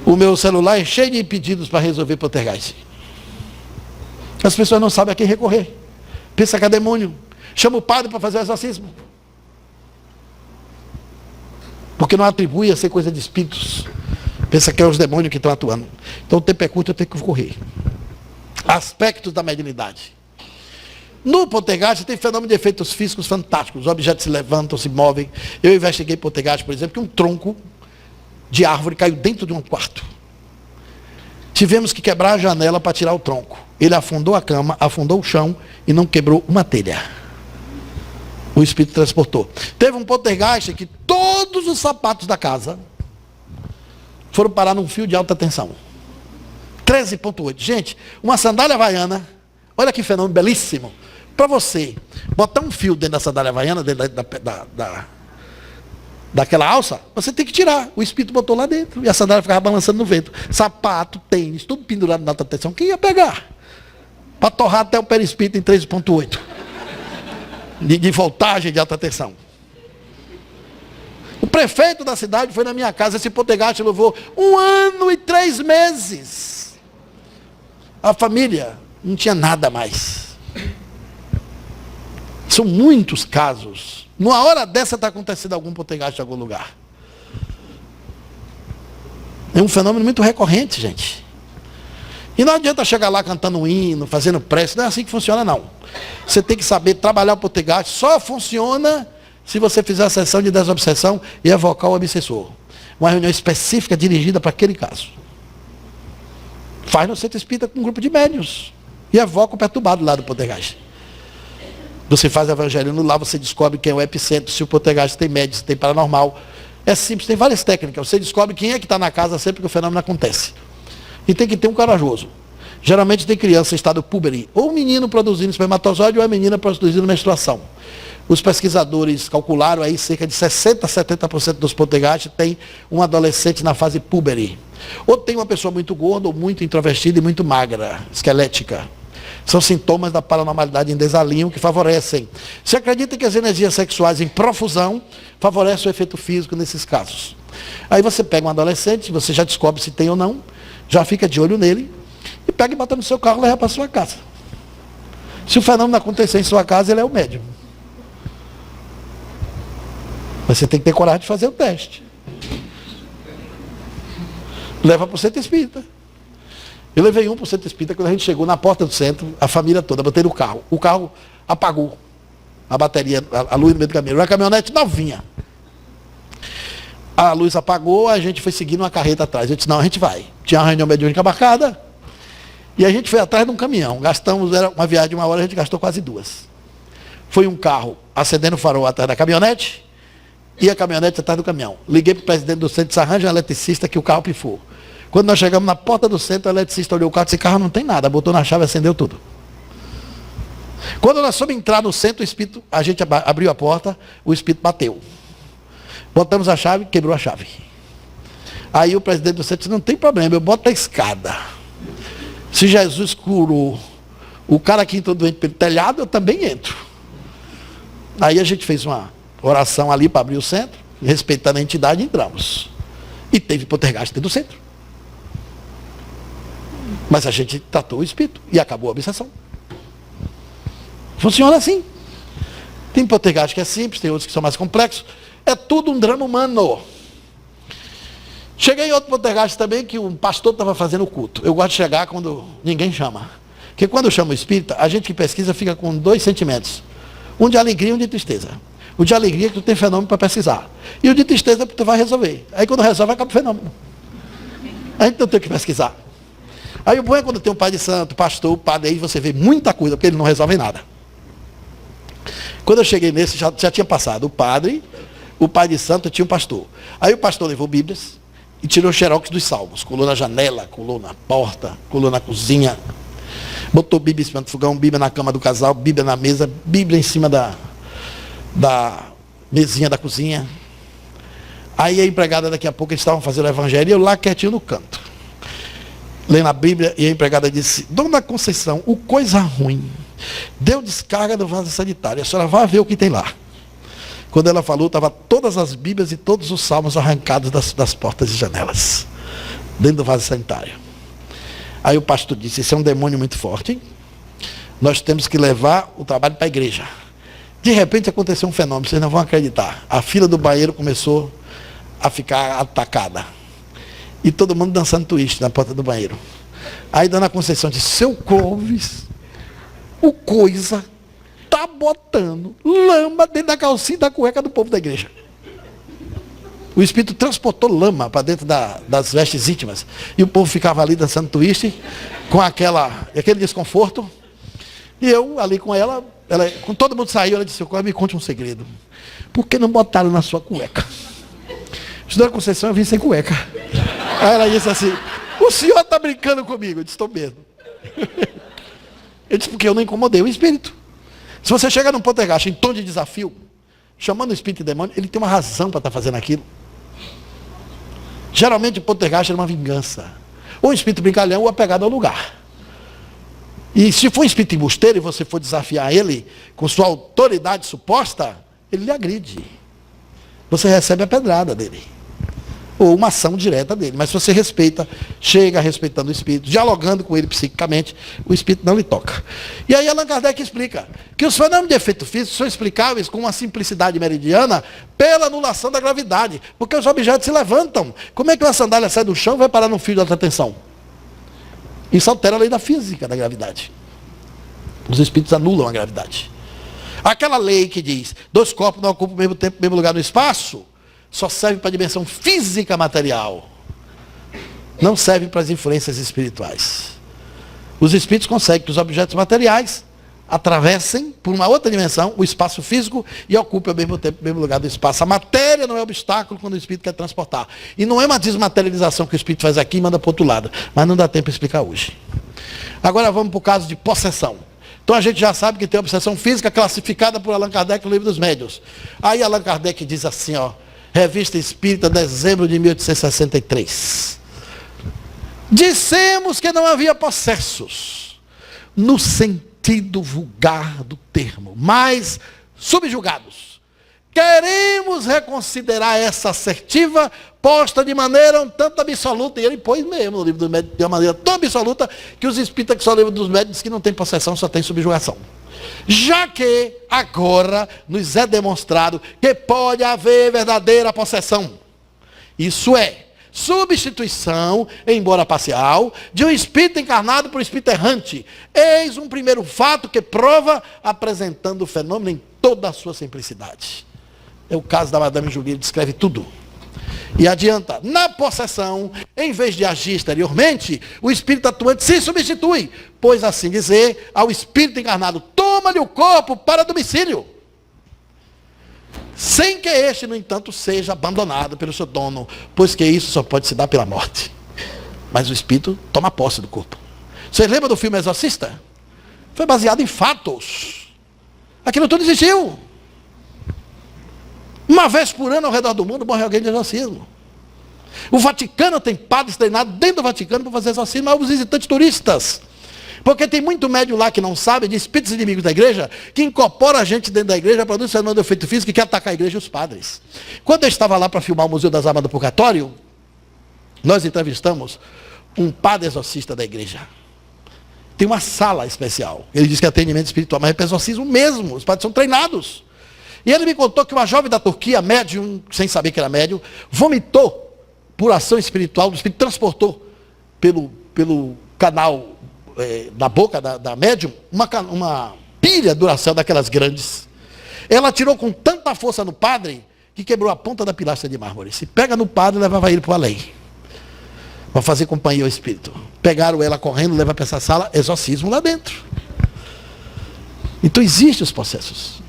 O meu celular é cheio de pedidos para resolver poltergeist. As pessoas não sabem a quem recorrer. Pensa que é demônio. Chama o padre para fazer o exorcismo. Porque não atribui a ser coisa de espíritos. Pensa que é os demônios que estão atuando. Então o tempo é curto, eu tenho que correr. Aspectos da mediunidade. No poltergeist tem fenômeno de efeitos físicos fantásticos. Os objetos se levantam, se movem. Eu investiguei poltergeist, por exemplo, que um tronco de árvore caiu dentro de um quarto. Tivemos que quebrar a janela para tirar o tronco. Ele afundou a cama, afundou o chão e não quebrou uma telha. O espírito transportou. Teve um poltergeist que todos os sapatos da casa foram parar num fio de alta tensão. 13,8. Gente, uma sandália havaiana, olha que fenômeno belíssimo. Para você botar um fio dentro da sandália havaiana, dentro daquela alça, você tem que tirar. O espírito botou lá dentro e a sandália ficava balançando no vento. Sapato, tênis, tudo pendurado na alta tensão. Quem ia pegar? Para torrar até o perispírito em 13,8. De voltagem de alta tensão. O prefeito da cidade foi na minha casa. Esse poltergeist levou 1 ano e 3 meses. A família não tinha nada mais. São muitos casos. Numa hora dessa está acontecendo algum poltergeist em algum lugar. É um fenômeno muito recorrente, gente. E não adianta chegar lá cantando um hino, fazendo prece. Não é assim que funciona, não. Você tem que saber trabalhar o poltergeist. Só funciona se você fizer a sessão de desobsessão e evocar o obsessor. Uma reunião específica dirigida para aquele caso. Faz no centro espírita com um grupo de médiuns. E evoca o perturbado lá do poltergeist. Você faz evangelho lá, você descobre quem é o epicentro, se o poltergeist tem médium, se tem paranormal. É simples, tem várias técnicas. Você descobre quem é que está na casa sempre que o fenômeno acontece. E tem que ter um corajoso. Geralmente tem criança em estado púbere, ou um menino produzindo espermatozoide, ou a menina produzindo menstruação. Os pesquisadores calcularam aí cerca de 60% a 70% dos poltergeists tem um adolescente na fase púbere. Ou tem uma pessoa muito gorda, ou muito introvertida e muito magra, esquelética. São sintomas da paranormalidade em desalinho que favorecem. Se acredita que as energias sexuais em profusão favorecem o efeito físico nesses casos. Aí você pega um adolescente, você já descobre se tem ou não, já fica de olho nele, e pega e bota no seu carro e leva para sua casa. Se o fenômeno acontecer em sua casa, ele é o médium. Mas você tem que ter coragem de fazer o teste. Leva para o centro espírita. Eu levei um para o centro espírita, quando a gente chegou na porta do centro, a família toda, botei no carro. O carro apagou a bateria, a luz no meio do caminho. Uma caminhonete novinha. A luz apagou, a gente foi seguindo uma carreta atrás. Eu disse, não, a gente vai. Tinha uma reunião mediúnica marcada. E a gente foi atrás de um caminhão. Gastamos, era uma viagem de 1 hora, a gente gastou quase 2. Foi um carro acendendo o farol atrás da caminhonete e a caminhonete atrás do caminhão. Liguei para o presidente do centro, disse, arranja um eletricista que o carro pifou. Quando nós chegamos na porta do centro, o eletricista olhou o carro e disse, esse carro não tem nada. Botou na chave e acendeu tudo. Quando nós fomos entrar no centro, o espírito, a gente abriu a porta, o espírito bateu. Botamos a chave, quebrou a chave. Aí o presidente do centro disse, não tem problema, eu boto a escada. Se Jesus curou o cara que entrou doente pelo telhado, eu também entro. Aí a gente fez uma oração ali para abrir o centro, respeitando a entidade, entramos. E teve poltergeist dentro do centro. Mas a gente tratou o espírito e acabou a obsessão. Funciona assim. Tem poltergeist que é simples, tem outros que são mais complexos. É tudo um drama humano. Cheguei em outro poltergeist também, que um pastor estava fazendo culto. Eu gosto de chegar quando ninguém chama. Porque quando eu chamo o espírita, a gente que pesquisa fica com 2 sentimentos. Um de alegria e um de tristeza. O de alegria é que tu tem fenômeno para pesquisar. E o de tristeza é que tu vai resolver. Aí quando resolve, acaba o fenômeno. A gente não tem que pesquisar. Aí o bom é quando tem um pai de santo, pastor, padre, aí você vê muita coisa, porque ele não resolve nada. Quando eu cheguei nesse, já tinha passado o padre, o pai de santo, tinha um pastor. Aí o pastor levou Bíblias e tirou xerox dos salmos. Colou na janela, colou na porta, colou na cozinha. Botou Bíblia em cima do fogão, Bíblia na cama do casal, Bíblia na mesa, Bíblia em cima da mesinha da cozinha. Aí a empregada, daqui a pouco, eles estavam fazendo o evangelho, e eu lá quietinho no canto. Lendo a Bíblia, e a empregada disse, Dona Conceição, o coisa ruim, deu descarga do vaso sanitário, a senhora vai ver o que tem lá. Quando ela falou, estavam todas as Bíblias e todos os salmos arrancados das portas e janelas, dentro do vaso sanitário. Aí o pastor disse, esse é um demônio muito forte, hein? Nós temos que levar o trabalho para a igreja. De repente aconteceu um fenômeno, vocês não vão acreditar. A fila do banheiro começou a ficar atacada. E todo mundo dançando twist na porta do banheiro. Aí Dona Conceição disse, seu Clóvis, o coisa está botando lama dentro da calcinha e da cueca do povo da igreja. O espírito transportou lama para dentro das vestes íntimas. E o povo ficava ali dançando twist, com aquele desconforto. E eu ali com ela, com todo mundo saiu, ela disse, me conte um segredo. Por que não botaram na sua cueca? Dona Conceição, eu vim sem cueca. Aí ela disse assim, o senhor está brincando comigo? Eu disse, estou mesmo. Eu disse, porque eu não incomodei o espírito. Se você chega num poltergeist em tom de desafio, chamando o espírito e demônio, ele tem uma razão para estar fazendo aquilo. Geralmente o poltergeist é uma vingança. Ou um espírito brincalhão ou apegado ao lugar. E se for um espírito embusteiro e você for desafiar ele com sua autoridade suposta, ele lhe agride. Você recebe a pedrada dele. Ou uma ação direta dele. Mas se você respeita, chega respeitando o espírito, dialogando com ele psiquicamente, o espírito não lhe toca. E aí Allan Kardec explica que os fenômenos de efeito físico são explicáveis com uma simplicidade meridiana pela anulação da gravidade. Porque os objetos se levantam. Como é que uma sandália sai do chão e vai parar num fio de alta tensão? Isso altera a lei da física da gravidade. Os espíritos anulam a gravidade. Aquela lei que diz, 2 corpos não ocupam o mesmo tempo, o mesmo lugar no espaço, só serve para a dimensão física material. Não serve para as influências espirituais. Os espíritos conseguem que os objetos materiais atravessem por uma outra dimensão o espaço físico e ocupem ao mesmo tempo o mesmo lugar do espaço. A matéria não é obstáculo quando o espírito quer transportar. E não é uma desmaterialização que o espírito faz aqui e manda para o outro lado. Mas não dá tempo para explicar hoje. Agora vamos para o caso de possessão. Então a gente já sabe que tem obsessão física classificada por Allan Kardec no Livro dos Médiuns. Aí Allan Kardec diz assim, ó, Revista Espírita, dezembro de 1863. Dissemos que não havia possessos, no sentido vulgar do termo, mas subjugados, queremos reconsiderar essa assertiva posta de maneira um tanto absoluta, e ele pôs mesmo no livro dos médios de uma maneira tão absoluta que os espíritas que só lembram dos médios dizem que não tem possessão, só tem subjugação. Já que agora nos é demonstrado que pode haver verdadeira possessão. Isso é, substituição, embora parcial, de um espírito encarnado por um espírito errante. Eis um primeiro fato que prova, apresentando o fenômeno em toda a sua simplicidade. É o caso da Madame Julie, ele descreve tudo. E adianta, na possessão, em vez de agir exteriormente, o espírito atuante se substitui, pois assim dizer, ao espírito encarnado, toma-lhe o corpo para domicílio, sem que este, no entanto, seja abandonado pelo seu dono, pois que isso só pode se dar pela morte. Mas o espírito toma posse do corpo. Vocês lembram do filme Exorcista? Foi baseado em fatos. Aquilo tudo existiu. Uma vez por ano ao redor do mundo morre alguém de exorcismo. O Vaticano tem padres treinados dentro do Vaticano para fazer exorcismo aos visitantes turistas. Porque tem muito médium lá que não sabe, de espíritos inimigos da igreja, que incorpora a gente dentro da igreja, produz fenômeno de efeito físico e quer atacar a igreja e os padres. Quando eu estava lá para filmar o Museu das Almas do Purgatório, nós entrevistamos um padre exorcista da igreja. Tem uma sala especial. Ele diz que é atendimento espiritual, mas é para exorcismo mesmo. Os padres são treinados. E ele me contou que uma jovem da Turquia, médium, sem saber que era médium, vomitou por ação espiritual, o espírito transportou pelo canal da boca da médium, uma pilha Duracell daquelas grandes. Ela tirou com tanta força no padre, que quebrou a ponta da pilastra de mármore. Se pega no padre, levava ele para o além. Para fazer companhia ao espírito. Pegaram ela correndo, levaram para essa sala, exorcismo lá dentro. Então existem os processos.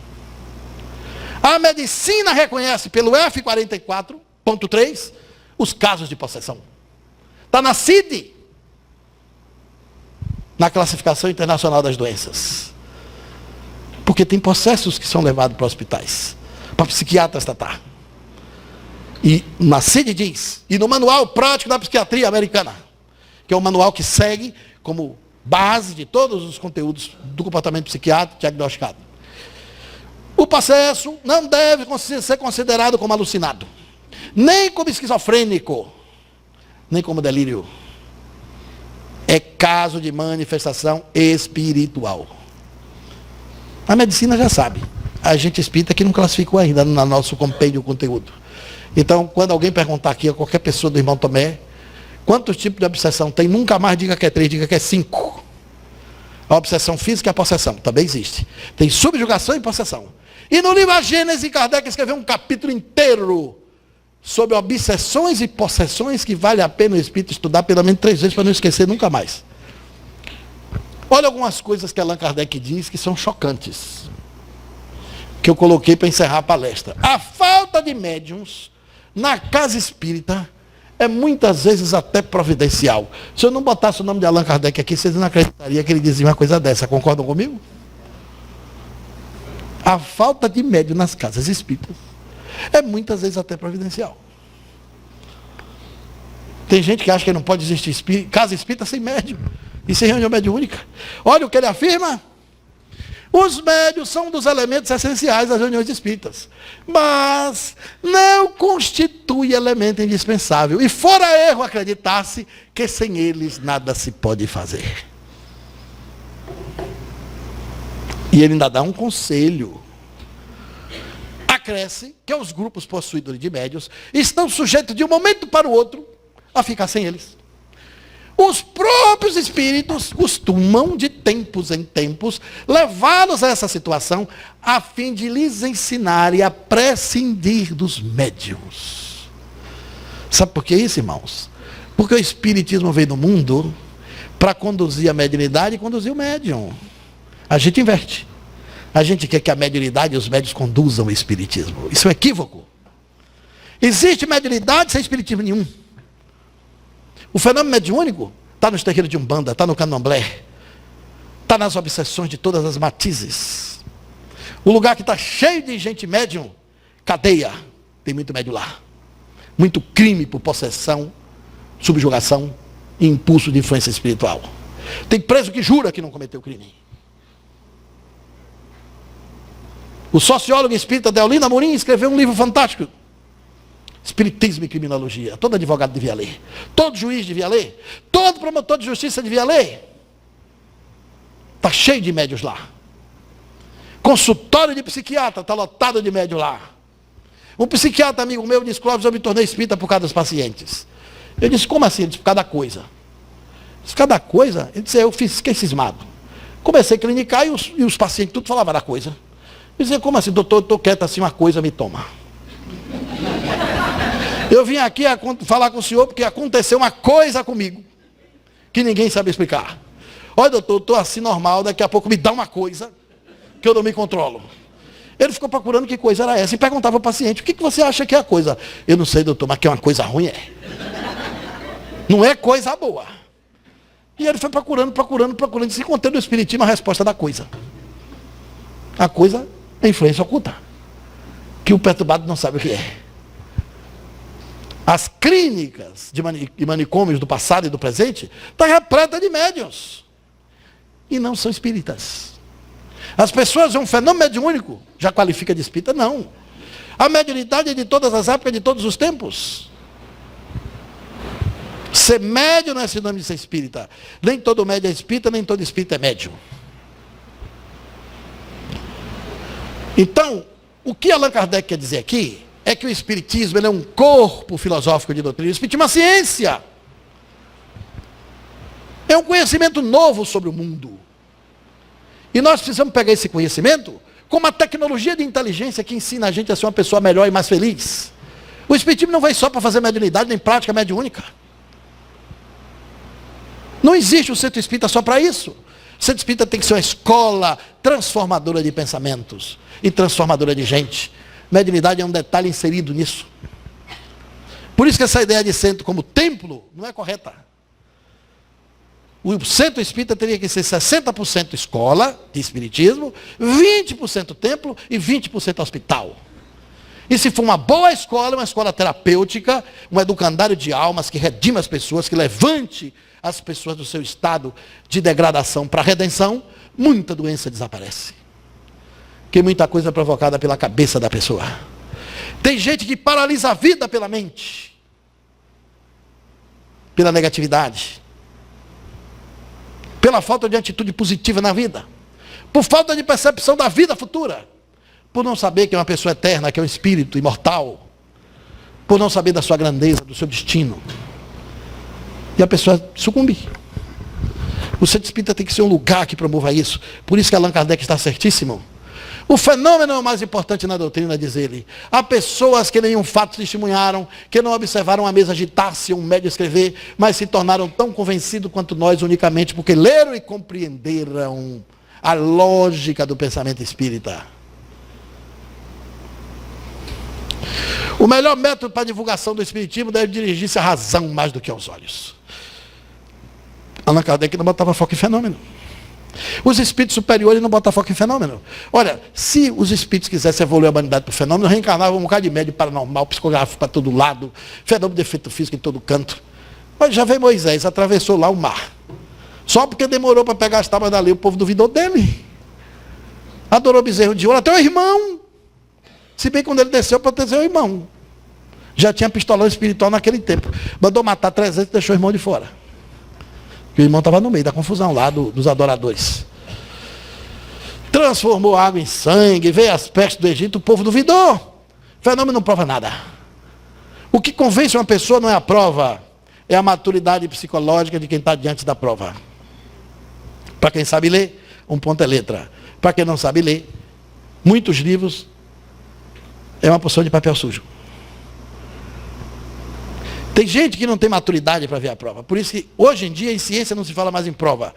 A medicina reconhece pelo F44.3 os casos de possessão. Está na CID, na Classificação Internacional das Doenças. Porque tem processos que são levados para hospitais, para psiquiatras tratar. E na CID diz, e no Manual Prático da Psiquiatria Americana, que é um manual que segue como base de todos os conteúdos do comportamento psiquiátrico diagnosticado. O processo não deve ser considerado como alucinado, nem como esquizofrênico, nem como delírio. É caso de manifestação espiritual. A medicina já sabe. A gente espírita que não classificou ainda no nosso compêndio conteúdo. Então, quando alguém perguntar aqui a qualquer pessoa do irmão Tomé, quantos tipos de obsessão tem, nunca mais diga que é 3, diga que é 5. A obsessão física e a possessão também existe. Tem subjugação e possessão. E no livro A Gênese, Kardec escreveu um capítulo inteiro sobre obsessões e possessões que vale a pena o espírito estudar pelo menos 3 vezes para não esquecer nunca mais. Olha algumas coisas que Allan Kardec diz que são chocantes, que eu coloquei para encerrar a palestra. A falta de médiums na casa espírita é muitas vezes até providencial. Se eu não botasse o nome de Allan Kardec aqui, vocês não acreditariam que ele dizia uma coisa dessa. Concordam comigo? A falta de médium nas casas espíritas é muitas vezes até providencial. Tem gente que acha que não pode existir casa espírita sem médium e sem reunião mediúnica. Olha o que ele afirma. Os médiuns são um dos elementos essenciais das reuniões espíritas, mas não constitui elemento indispensável. E fora erro acreditar-se que sem eles nada se pode fazer. E ele ainda dá um conselho. Acresce que os grupos possuidores de médiuns estão sujeitos de um momento para o outro a ficar sem eles. Os próprios espíritos costumam, de tempos em tempos, levá-los a essa situação a fim de lhes ensinarem a prescindir dos médiuns. Sabe por que isso, irmãos? Porque o espiritismo veio no mundo para conduzir a mediunidade e conduzir o médium. A gente inverte. A gente quer que a mediunidade e os médiuns conduzam o espiritismo. Isso é um equívoco. Existe mediunidade sem espiritismo nenhum. O fenômeno mediúnico está nos terreiros de Umbanda, está no Candomblé, está nas obsessões de todas as matizes. O lugar que está cheio de gente médium, cadeia, tem muito médium lá. Muito crime por possessão, subjugação e impulso de influência espiritual. Tem preso que jura que não cometeu crime. O sociólogo espírita Deolinda Amorim escreveu um livro fantástico. Espiritismo e Criminologia. Todo advogado devia ler. Todo juiz devia ler. Todo promotor de justiça devia ler. Está cheio de médios lá. Consultório de psiquiatra, está lotado de médio lá. Um psiquiatra amigo meu disse: Clóvis, eu me tornei espírita por causa dos pacientes. Eu disse: como assim? Ele disse: por causa da coisa. Por causa da coisa? Ele disse: eu fiquei cismado. Comecei a clinicar e os pacientes tudo falavam da coisa. Eu disse: como assim, doutor, eu estou quieto assim, uma coisa me toma. Eu vim aqui falar com o senhor porque aconteceu uma coisa comigo que ninguém sabe explicar. Olha, doutor, eu estou assim normal, daqui a pouco me dá uma coisa que eu não me controlo. Ele ficou procurando que coisa era essa e perguntava ao paciente: o que você acha que é a coisa? Eu não sei, doutor, mas que é uma coisa ruim é. Não é coisa boa. E ele foi procurando, e se encontrou no Espiritismo a resposta da coisa. A coisa é influência oculta, que o perturbado não sabe o que é. As clínicas de manicômios do passado e do presente estão repletas de médiuns. E não são espíritas. As pessoas veem um fenômeno mediúnico, já qualifica de espírita? Não. A mediunidade é de todas as épocas, de todos os tempos. Ser médium não é sinônimo de ser espírita. Nem todo médium é espírita, nem todo espírita é médium. Então, o que Allan Kardec quer dizer aqui é que o Espiritismo ele é um corpo filosófico de doutrina. O Espiritismo é uma ciência. É um conhecimento novo sobre o mundo. E nós precisamos pegar esse conhecimento como uma tecnologia de inteligência que ensina a gente a ser uma pessoa melhor e mais feliz. O Espiritismo não vai só para fazer mediunidade, nem prática mediúnica. Não existe o centro espírita só para isso. O centro espírita tem que ser uma escola transformadora de pensamentos e transformadora de gente. Mediunidade é um detalhe inserido nisso. Por isso que essa ideia de centro como templo não é correta. O centro espírita teria que ser 60% escola de espiritismo, 20% templo e 20% hospital. E se for uma boa escola, uma escola terapêutica, um educandário de almas que redima as pessoas, que levante as pessoas do seu estado de degradação para a redenção, muita doença desaparece. Porque muita coisa é provocada pela cabeça da pessoa. Tem gente que paralisa a vida pela mente, pela negatividade, pela falta de atitude positiva na vida, por falta de percepção da vida futura, por não saber que é uma pessoa eterna, que é um espírito imortal, por não saber da sua grandeza, do seu destino. E a pessoa sucumbe. O centro espírita tem que ser um lugar que promova isso. Por isso que Allan Kardec está certíssimo. O fenômeno é o mais importante na doutrina, diz ele. Há pessoas que nenhum fato testemunharam, que não observaram a mesa agitar-se, um médium escrever, mas se tornaram tão convencidos quanto nós unicamente porque leram e compreenderam a lógica do pensamento espírita. O melhor método para a divulgação do espiritismo deve dirigir-se à razão mais do que aos olhos. Allan Kardec não botava foco em fenômeno. Os espíritos superiores não botam foco em fenômeno. Olha, se os espíritos quisessem evoluir a humanidade por fenômeno, reencarnavam um bocado de médio paranormal, psicográfico para todo lado, fenômeno de efeito físico em todo canto. Mas já veio Moisés, atravessou lá o mar. Só porque demorou para pegar as tábuas da lei, o povo duvidou dele. Adorou bezerro de ouro, até o irmão. Se bem que quando ele desceu, protegeu o irmão. Já tinha pistolão espiritual naquele tempo. Mandou matar 300 e deixou o irmão de fora. Porque o irmão estava no meio da confusão lá dos adoradores. Transformou a água em sangue, veio as pestes do Egito, o povo duvidou. Fenômeno não prova nada. O que convence uma pessoa não é a prova, é a maturidade psicológica de quem está diante da prova. Para quem sabe ler, um ponto é letra. Para quem não sabe ler, muitos livros é uma porção de papel sujo. Tem gente que não tem maturidade para ver a prova. Por isso que hoje em dia em ciência não se fala mais em prova.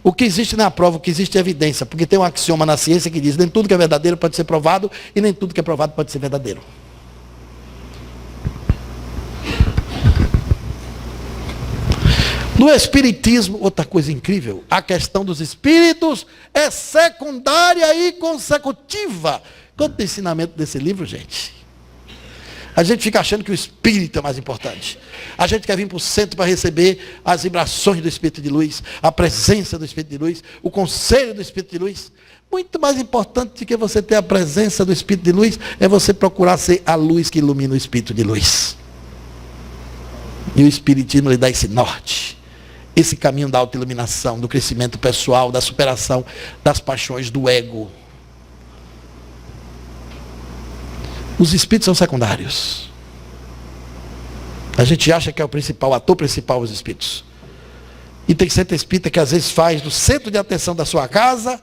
O que existe não é a prova, o que existe é evidência. Porque tem um axioma na ciência que diz: nem tudo que é verdadeiro pode ser provado e nem tudo que é provado pode ser verdadeiro. No Espiritismo, outra coisa incrível, a questão dos espíritos é secundária e consecutiva. Quanto ensinamento desse livro, gente? A gente fica achando que o Espírito é mais importante. A gente quer vir para o centro para receber as vibrações do Espírito de luz, a presença do Espírito de luz, o conselho do Espírito de luz. Muito mais importante do que você ter a presença do Espírito de luz é você procurar ser a luz que ilumina o Espírito de luz. E o Espiritismo lhe dá esse norte, esse caminho da autoiluminação, do crescimento pessoal, da superação das paixões do ego. Os espíritos são secundários. A gente acha que é o principal, o ator principal, os espíritos. E tem centro espírita que às vezes faz do centro de atenção da sua casa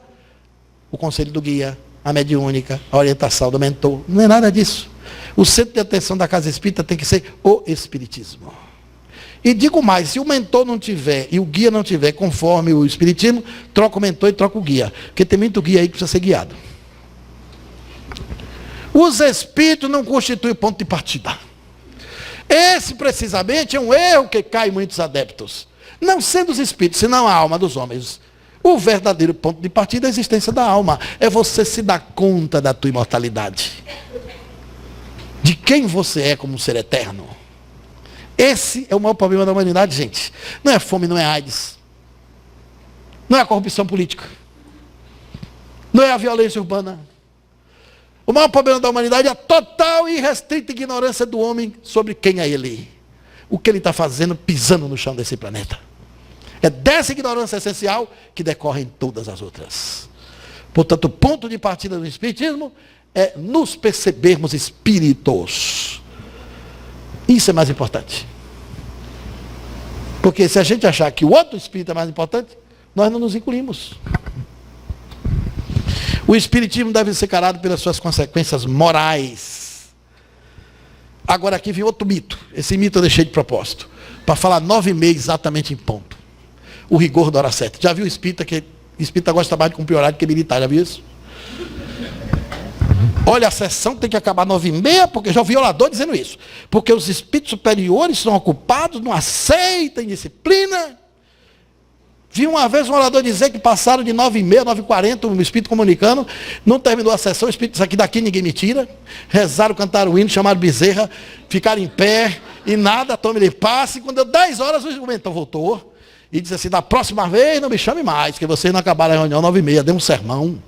o conselho do guia, a mediúnica, a orientação do mentor. Não é nada disso. O centro de atenção da casa espírita tem que ser o espiritismo. E digo mais, se o mentor não tiver e o guia não tiver conforme o espiritismo, troca o mentor e troca o guia. Porque tem muito guia aí que precisa ser guiado. Os espíritos não constituem ponto de partida. Esse precisamente é um erro que cai em muitos adeptos. Não sendo os espíritos, senão a alma dos homens. O verdadeiro ponto de partida é a existência da alma. É você se dar conta da tua imortalidade. De quem você é como um ser eterno. Esse é o maior problema da humanidade, gente. Não é fome, não é AIDS. Não é a corrupção política. Não é a violência urbana. O maior problema da humanidade é a total e irrestrita ignorância do homem sobre quem é ele. O que ele está fazendo pisando no chão desse planeta. É dessa ignorância essencial que decorrem todas as outras. Portanto, o ponto de partida do Espiritismo é nos percebermos espíritos. Isso é mais importante. Porque se a gente achar que o outro espírito é mais importante, nós não nos incluímos. O Espiritismo deve ser encarado pelas suas consequências morais. Agora aqui vem outro mito. Esse mito eu deixei de propósito. Para falar 9h30 exatamente em ponto. O rigor da hora certa. Já viu o espírita que espírita gosta de trabalho com pior horário que militar? Já viu isso? Olha, a sessão tem que acabar 9h30, porque já ouvi orador dizendo isso. Porque os espíritos superiores são ocupados, não aceitam disciplina. Vi uma vez um orador dizer que passaram de 9h30, 9h40, o espírito comunicando, não terminou a sessão, o espírito disse, aqui daqui ninguém me tira. Rezaram, cantaram o hino, chamaram bezerra, ficaram em pé, e nada, tome-lhe passe. Quando deu 10 horas, o mentor voltou, e disse assim, da próxima vez não me chame mais, porque vocês não acabaram a reunião 9h30, deu um sermão.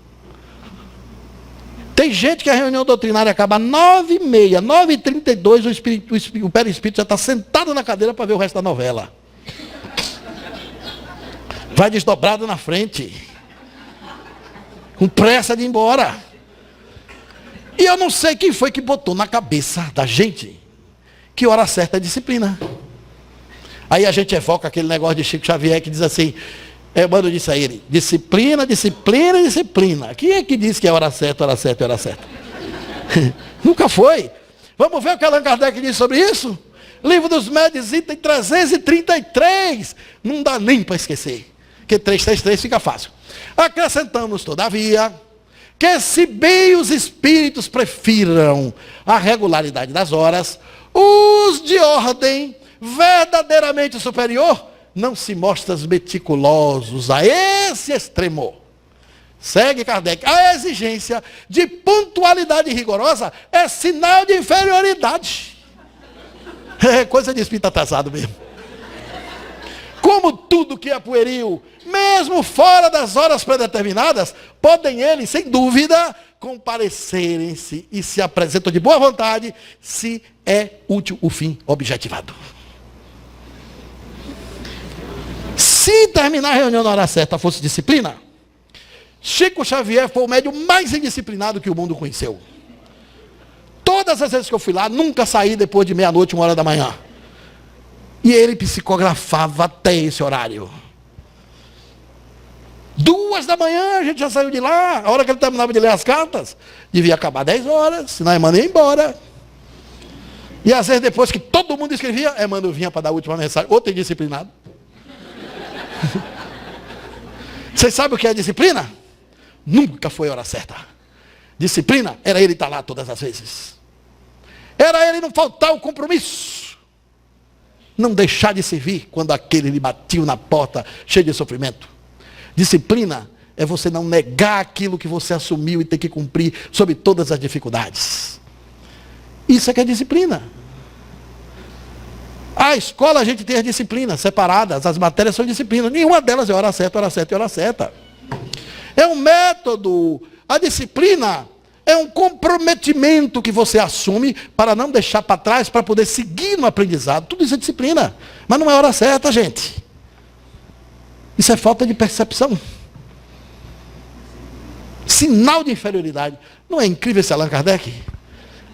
Tem gente que a reunião doutrinária acaba 9h30, 9h32, o perispírito já está sentado na cadeira para ver o resto da novela. Vai desdobrado na frente, com pressa de ir embora. E eu não sei quem foi que botou na cabeça da gente que hora certa é disciplina. Aí a gente evoca aquele negócio de Chico Xavier que diz assim, mano disse a ele, disciplina, disciplina, disciplina. Quem é que disse que é hora certa, hora certa, hora certa? Nunca foi. Vamos ver o que Allan Kardec diz sobre isso? Livro dos Médiuns, item 333. Não dá nem para esquecer. Porque 333 fica fácil. Acrescentamos, todavia, que se bem os espíritos prefiram a regularidade das horas, os de ordem verdadeiramente superior não se mostram meticulosos a esse extremo. Segue Kardec. A exigência de pontualidade rigorosa é sinal de inferioridade. É coisa de espírito atrasado mesmo. Como tudo que é pueril, mesmo fora das horas predeterminadas, podem eles, sem dúvida, comparecerem-se e se apresentam de boa vontade, se é útil o fim objetivado. Se terminar a reunião na hora certa fosse disciplina, Chico Xavier foi o médium mais indisciplinado que o mundo conheceu. Todas as vezes que eu fui lá, nunca saí depois de meia-noite, 1h da manhã. E ele psicografava até esse horário. 2 da manhã a gente já saiu de lá. A hora que ele terminava de ler as cartas, devia acabar 10 horas, senão Emmanuel ia embora. E às vezes depois que todo mundo escrevia, Emmanuel vinha para dar a última mensagem. Outro indisciplinado. Vocês sabem o que é disciplina? Nunca foi a hora certa. Disciplina era ele estar lá todas as vezes. Era ele não faltar o compromisso. Não deixar de servir quando aquele lhe batiu na porta cheio de sofrimento. Disciplina é você não negar aquilo que você assumiu e ter que cumprir sob todas as dificuldades. Isso é que é disciplina. A escola a gente tem as disciplinas separadas, as matérias são disciplinas. Nenhuma delas é hora certa, hora certa e hora certa. É um método. A disciplina é um comprometimento que você assume para não deixar para trás, para poder seguir no aprendizado. Tudo isso é disciplina. Mas não é hora certa, gente. Isso é falta de percepção. Sinal de inferioridade. Não é incrível esse Allan Kardec?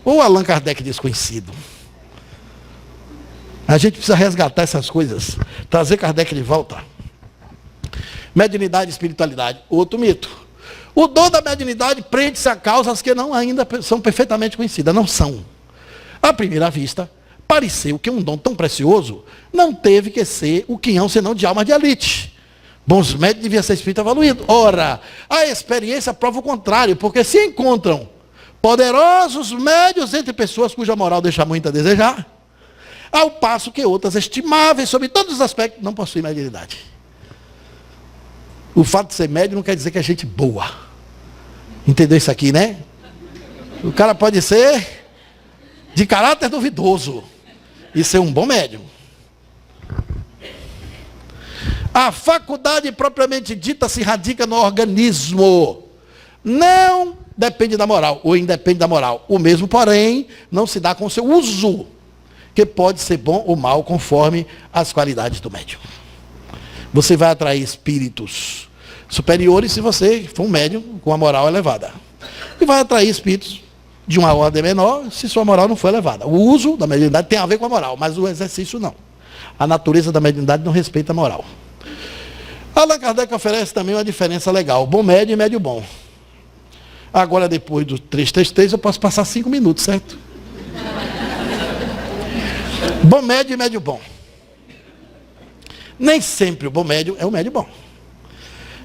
Ou Allan Kardec desconhecido? A gente precisa resgatar essas coisas. Trazer Kardec de volta. Mediunidade e espiritualidade. Outro mito. O dom da mediunidade prende-se a causas que não ainda são perfeitamente conhecidas. Não são. À primeira vista, pareceu que um dom tão precioso não teve que ser o quinhão senão de alma de elite. Bons médios deviam ser espírito evoluído. Ora, a experiência prova o contrário, porque se encontram poderosos médios entre pessoas cuja moral deixa muito a desejar, ao passo que outras estimáveis, sob todos os aspectos, não possuem mediunidade. O fato de ser médium não quer dizer que é gente boa. Entendeu isso aqui, né? O cara pode ser de caráter duvidoso e ser um bom médium. A faculdade propriamente dita se radica no organismo. Não depende da moral, ou independe da moral. O mesmo, porém, não se dá com o seu uso, que pode ser bom ou mal, conforme as qualidades do médium. Você vai atrair espíritos superiores se você for um médium com a moral elevada. E vai atrair espíritos de uma ordem menor se sua moral não for elevada. O uso da mediunidade tem a ver com a moral, mas o exercício não. A natureza da mediunidade não respeita a moral. Allan Kardec oferece também uma diferença legal. Bom médio e médio bom. Agora, depois do 333, eu posso passar 5 minutos, certo? Bom médio e médio bom. Nem sempre o bom médio é o médio bom.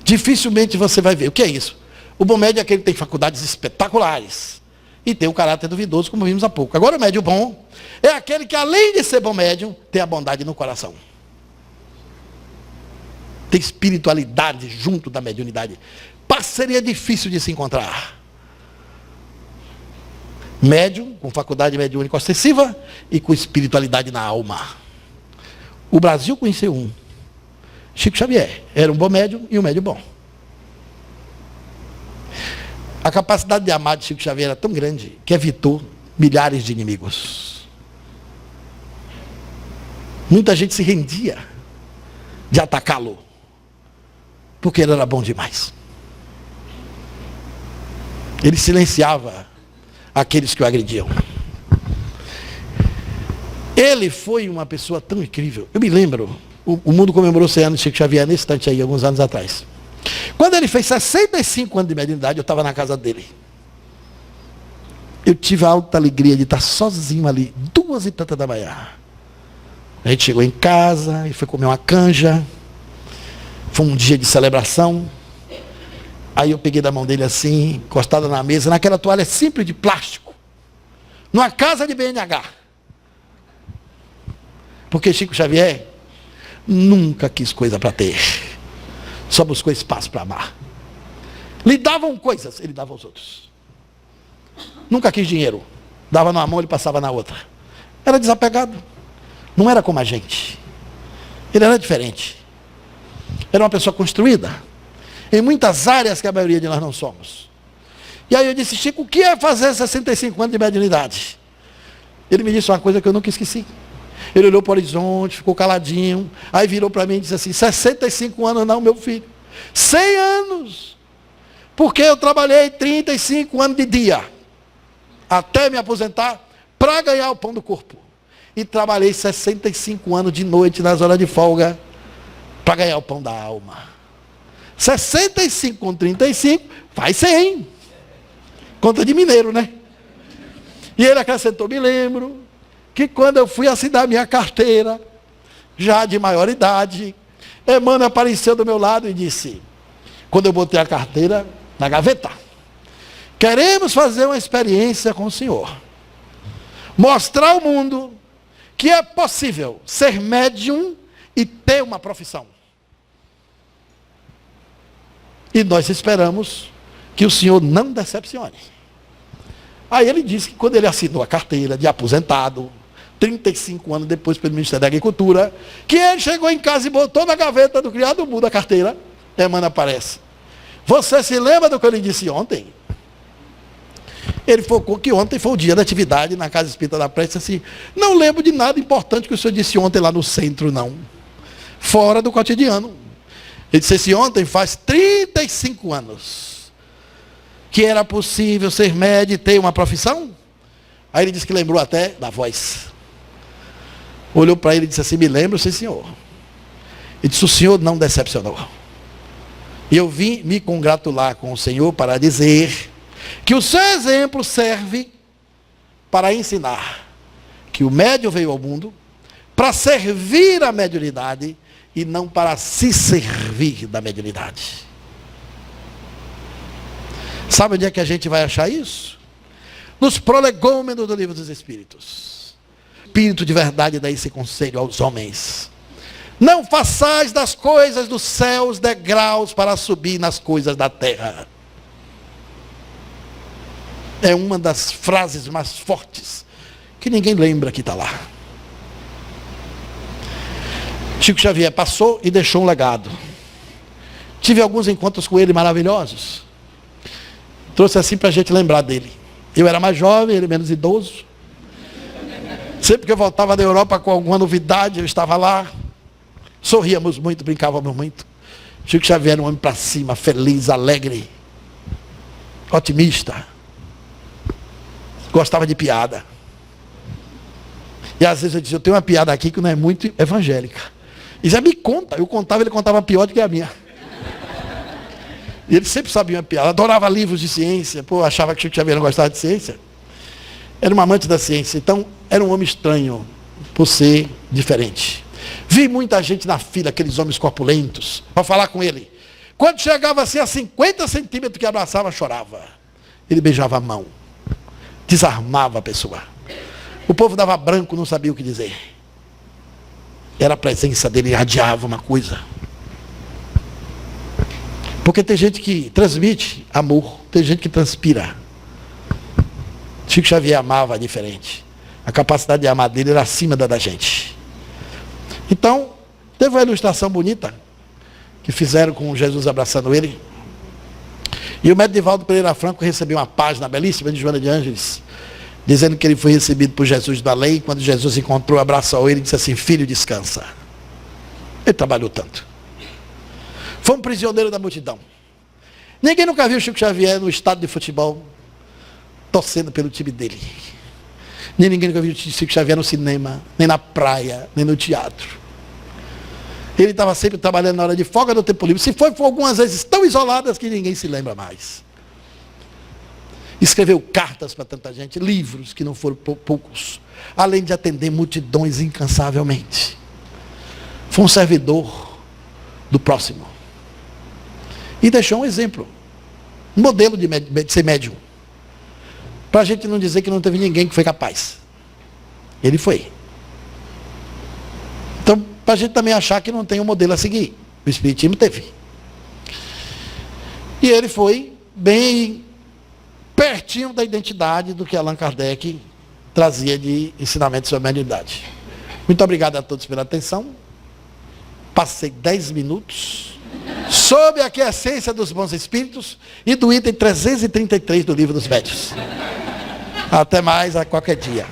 Dificilmente você vai ver. O que é isso? O bom médio é aquele que tem faculdades espetaculares e tem o caráter duvidoso, como vimos há pouco. Agora, o médio bom é aquele que, além de ser bom médium, tem a bondade no coração. Tem espiritualidade junto da mediunidade. Parceria difícil de se encontrar. Médium, com faculdade mediúnica ostensiva e com espiritualidade na alma. O Brasil conheceu um. Chico Xavier. Era um bom médium e um médium bom. A capacidade de amar de Chico Xavier era tão grande que evitou milhares de inimigos. Muita gente se rendia de atacá-lo, porque ele era bom demais. Ele silenciava aqueles que o agrediam. Ele foi uma pessoa tão incrível. Eu me lembro, o mundo comemorou 100 anos de Chico Xavier nesse instante aí, alguns anos atrás. Quando ele fez 65 anos de mediunidade, eu estava na casa dele. Eu tive a alta alegria de estar sozinho ali, 2h30 da manhã. A gente chegou em casa e foi comer uma canja. Foi um dia de celebração. Aí eu peguei da mão dele assim, encostada na mesa, naquela toalha simples de plástico. Numa casa de BNH. Porque Chico Xavier nunca quis coisa para ter. Só buscou espaço para amar. Lhe davam coisas, ele dava aos outros. Nunca quis dinheiro. Dava numa mão, ele passava na outra. Era desapegado. Não era como a gente. Ele era diferente. Era uma pessoa construída. Em muitas áreas que a maioria de nós não somos. E aí eu disse, Chico, o que é fazer 65 anos de mediunidade? Ele me disse uma coisa que eu nunca esqueci. Ele olhou para o horizonte, ficou caladinho. Aí virou para mim e disse assim, 65 anos não, meu filho. 100 anos. Porque eu trabalhei 35 anos de dia. Até me aposentar, para ganhar o pão do corpo. E trabalhei 65 anos de noite, nas horas de folga, para ganhar o pão da alma. 65 com 35, faz 100. Conta de mineiro, né? E ele acrescentou, me lembro, que quando eu fui assinar minha carteira, já de maior idade, Emmanuel apareceu do meu lado e disse, quando eu botei a carteira na gaveta, queremos fazer uma experiência com o senhor. Mostrar ao mundo que é possível ser médium e ter uma profissão. E nós esperamos que o senhor não decepcione. Aí ele disse que quando ele assinou a carteira de aposentado, 35 anos depois pelo Ministério da Agricultura, que ele chegou em casa e botou na gaveta do criado mudo a carteira. Emmanuel aparece. Você se lembra do que eu lhe disse ontem? Ele focou que ontem foi o dia da atividade na Casa Espírita da Prece, assim, não lembro de nada importante que o senhor disse ontem lá no centro, não. Fora do cotidiano. Ele disse assim, ontem faz 35 anos que era possível ser médium e ter uma profissão. Aí ele disse que lembrou até da voz. Olhou para ele e disse assim, me lembro, sim senhor. Ele disse, o senhor não decepcionou. E eu vim me congratular com o senhor para dizer que o seu exemplo serve para ensinar que o médium veio ao mundo para servir a mediunidade e não para se servir da mediunidade. Sabe onde é que a gente vai achar isso? Nos prolegômenos do Livro dos Espíritos. Espírito de verdade dá esse conselho aos homens. Não façais das coisas dos céus degraus para subir nas coisas da terra. É uma das frases mais fortes que ninguém lembra que está lá. Chico Xavier passou e deixou um legado. Tive alguns encontros com ele maravilhosos. Trouxe assim para a gente lembrar dele. Eu era mais jovem, ele menos idoso. Sempre que eu voltava da Europa com alguma novidade, eu estava lá. Sorríamos muito, brincávamos muito. Chico Xavier era um homem para cima, feliz, alegre, otimista. Gostava de piada. E às vezes eu dizia, eu tenho uma piada aqui que não é muito evangélica. E já me conta. Eu contava, ele contava pior do que a minha. E ele sempre sabia uma piada. Adorava livros de ciência. Pô, achava que Chico Xavier não gostava de ciência. Era um amante da ciência. Então, era um homem estranho por ser diferente. Vi muita gente na fila, aqueles homens corpulentos, para falar com ele. Quando chegava assim a 50 centímetros que abraçava, chorava. Ele beijava a mão. Desarmava a pessoa. O povo dava branco, não sabia o que dizer. Era a presença dele, irradiava uma coisa. Porque tem gente que transmite amor, tem gente que transpira. Chico Xavier amava diferente. A capacidade de amar dele era acima da gente. Então, teve uma ilustração bonita que fizeram com Jesus abraçando ele. E o médico Divaldo Pereira Franco recebeu uma página belíssima de Joana de Ângeles, dizendo que ele foi recebido por Jesus da lei, quando Jesus encontrou, abraçou ele e disse assim, filho, descansa. Ele trabalhou tanto. Foi um prisioneiro da multidão. Ninguém nunca viu Chico Xavier no estádio de futebol, torcendo pelo time dele. Nem ninguém nunca viu Chico Xavier no cinema, nem na praia, nem no teatro. Ele estava sempre trabalhando na hora de folga do tempo livre. Se foi algumas vezes tão isoladas que ninguém se lembra mais. Escreveu cartas para tanta gente, livros que não foram poucos, além de atender multidões incansavelmente. Foi um servidor do próximo. E deixou um exemplo, um modelo de ser médium. Para a gente não dizer que não teve ninguém que foi capaz. Ele foi. Então, para a gente também achar que não tem um modelo a seguir. O Espiritismo teve. E ele foi bem pertinho da identidade do que Allan Kardec trazia de ensinamento sobre a mediunidade. Muito obrigado a todos pela atenção. Passei 10 minutos sobre a aquiescência dos bons espíritos e do item 333 do Livro dos Médiuns. Até mais, a qualquer dia.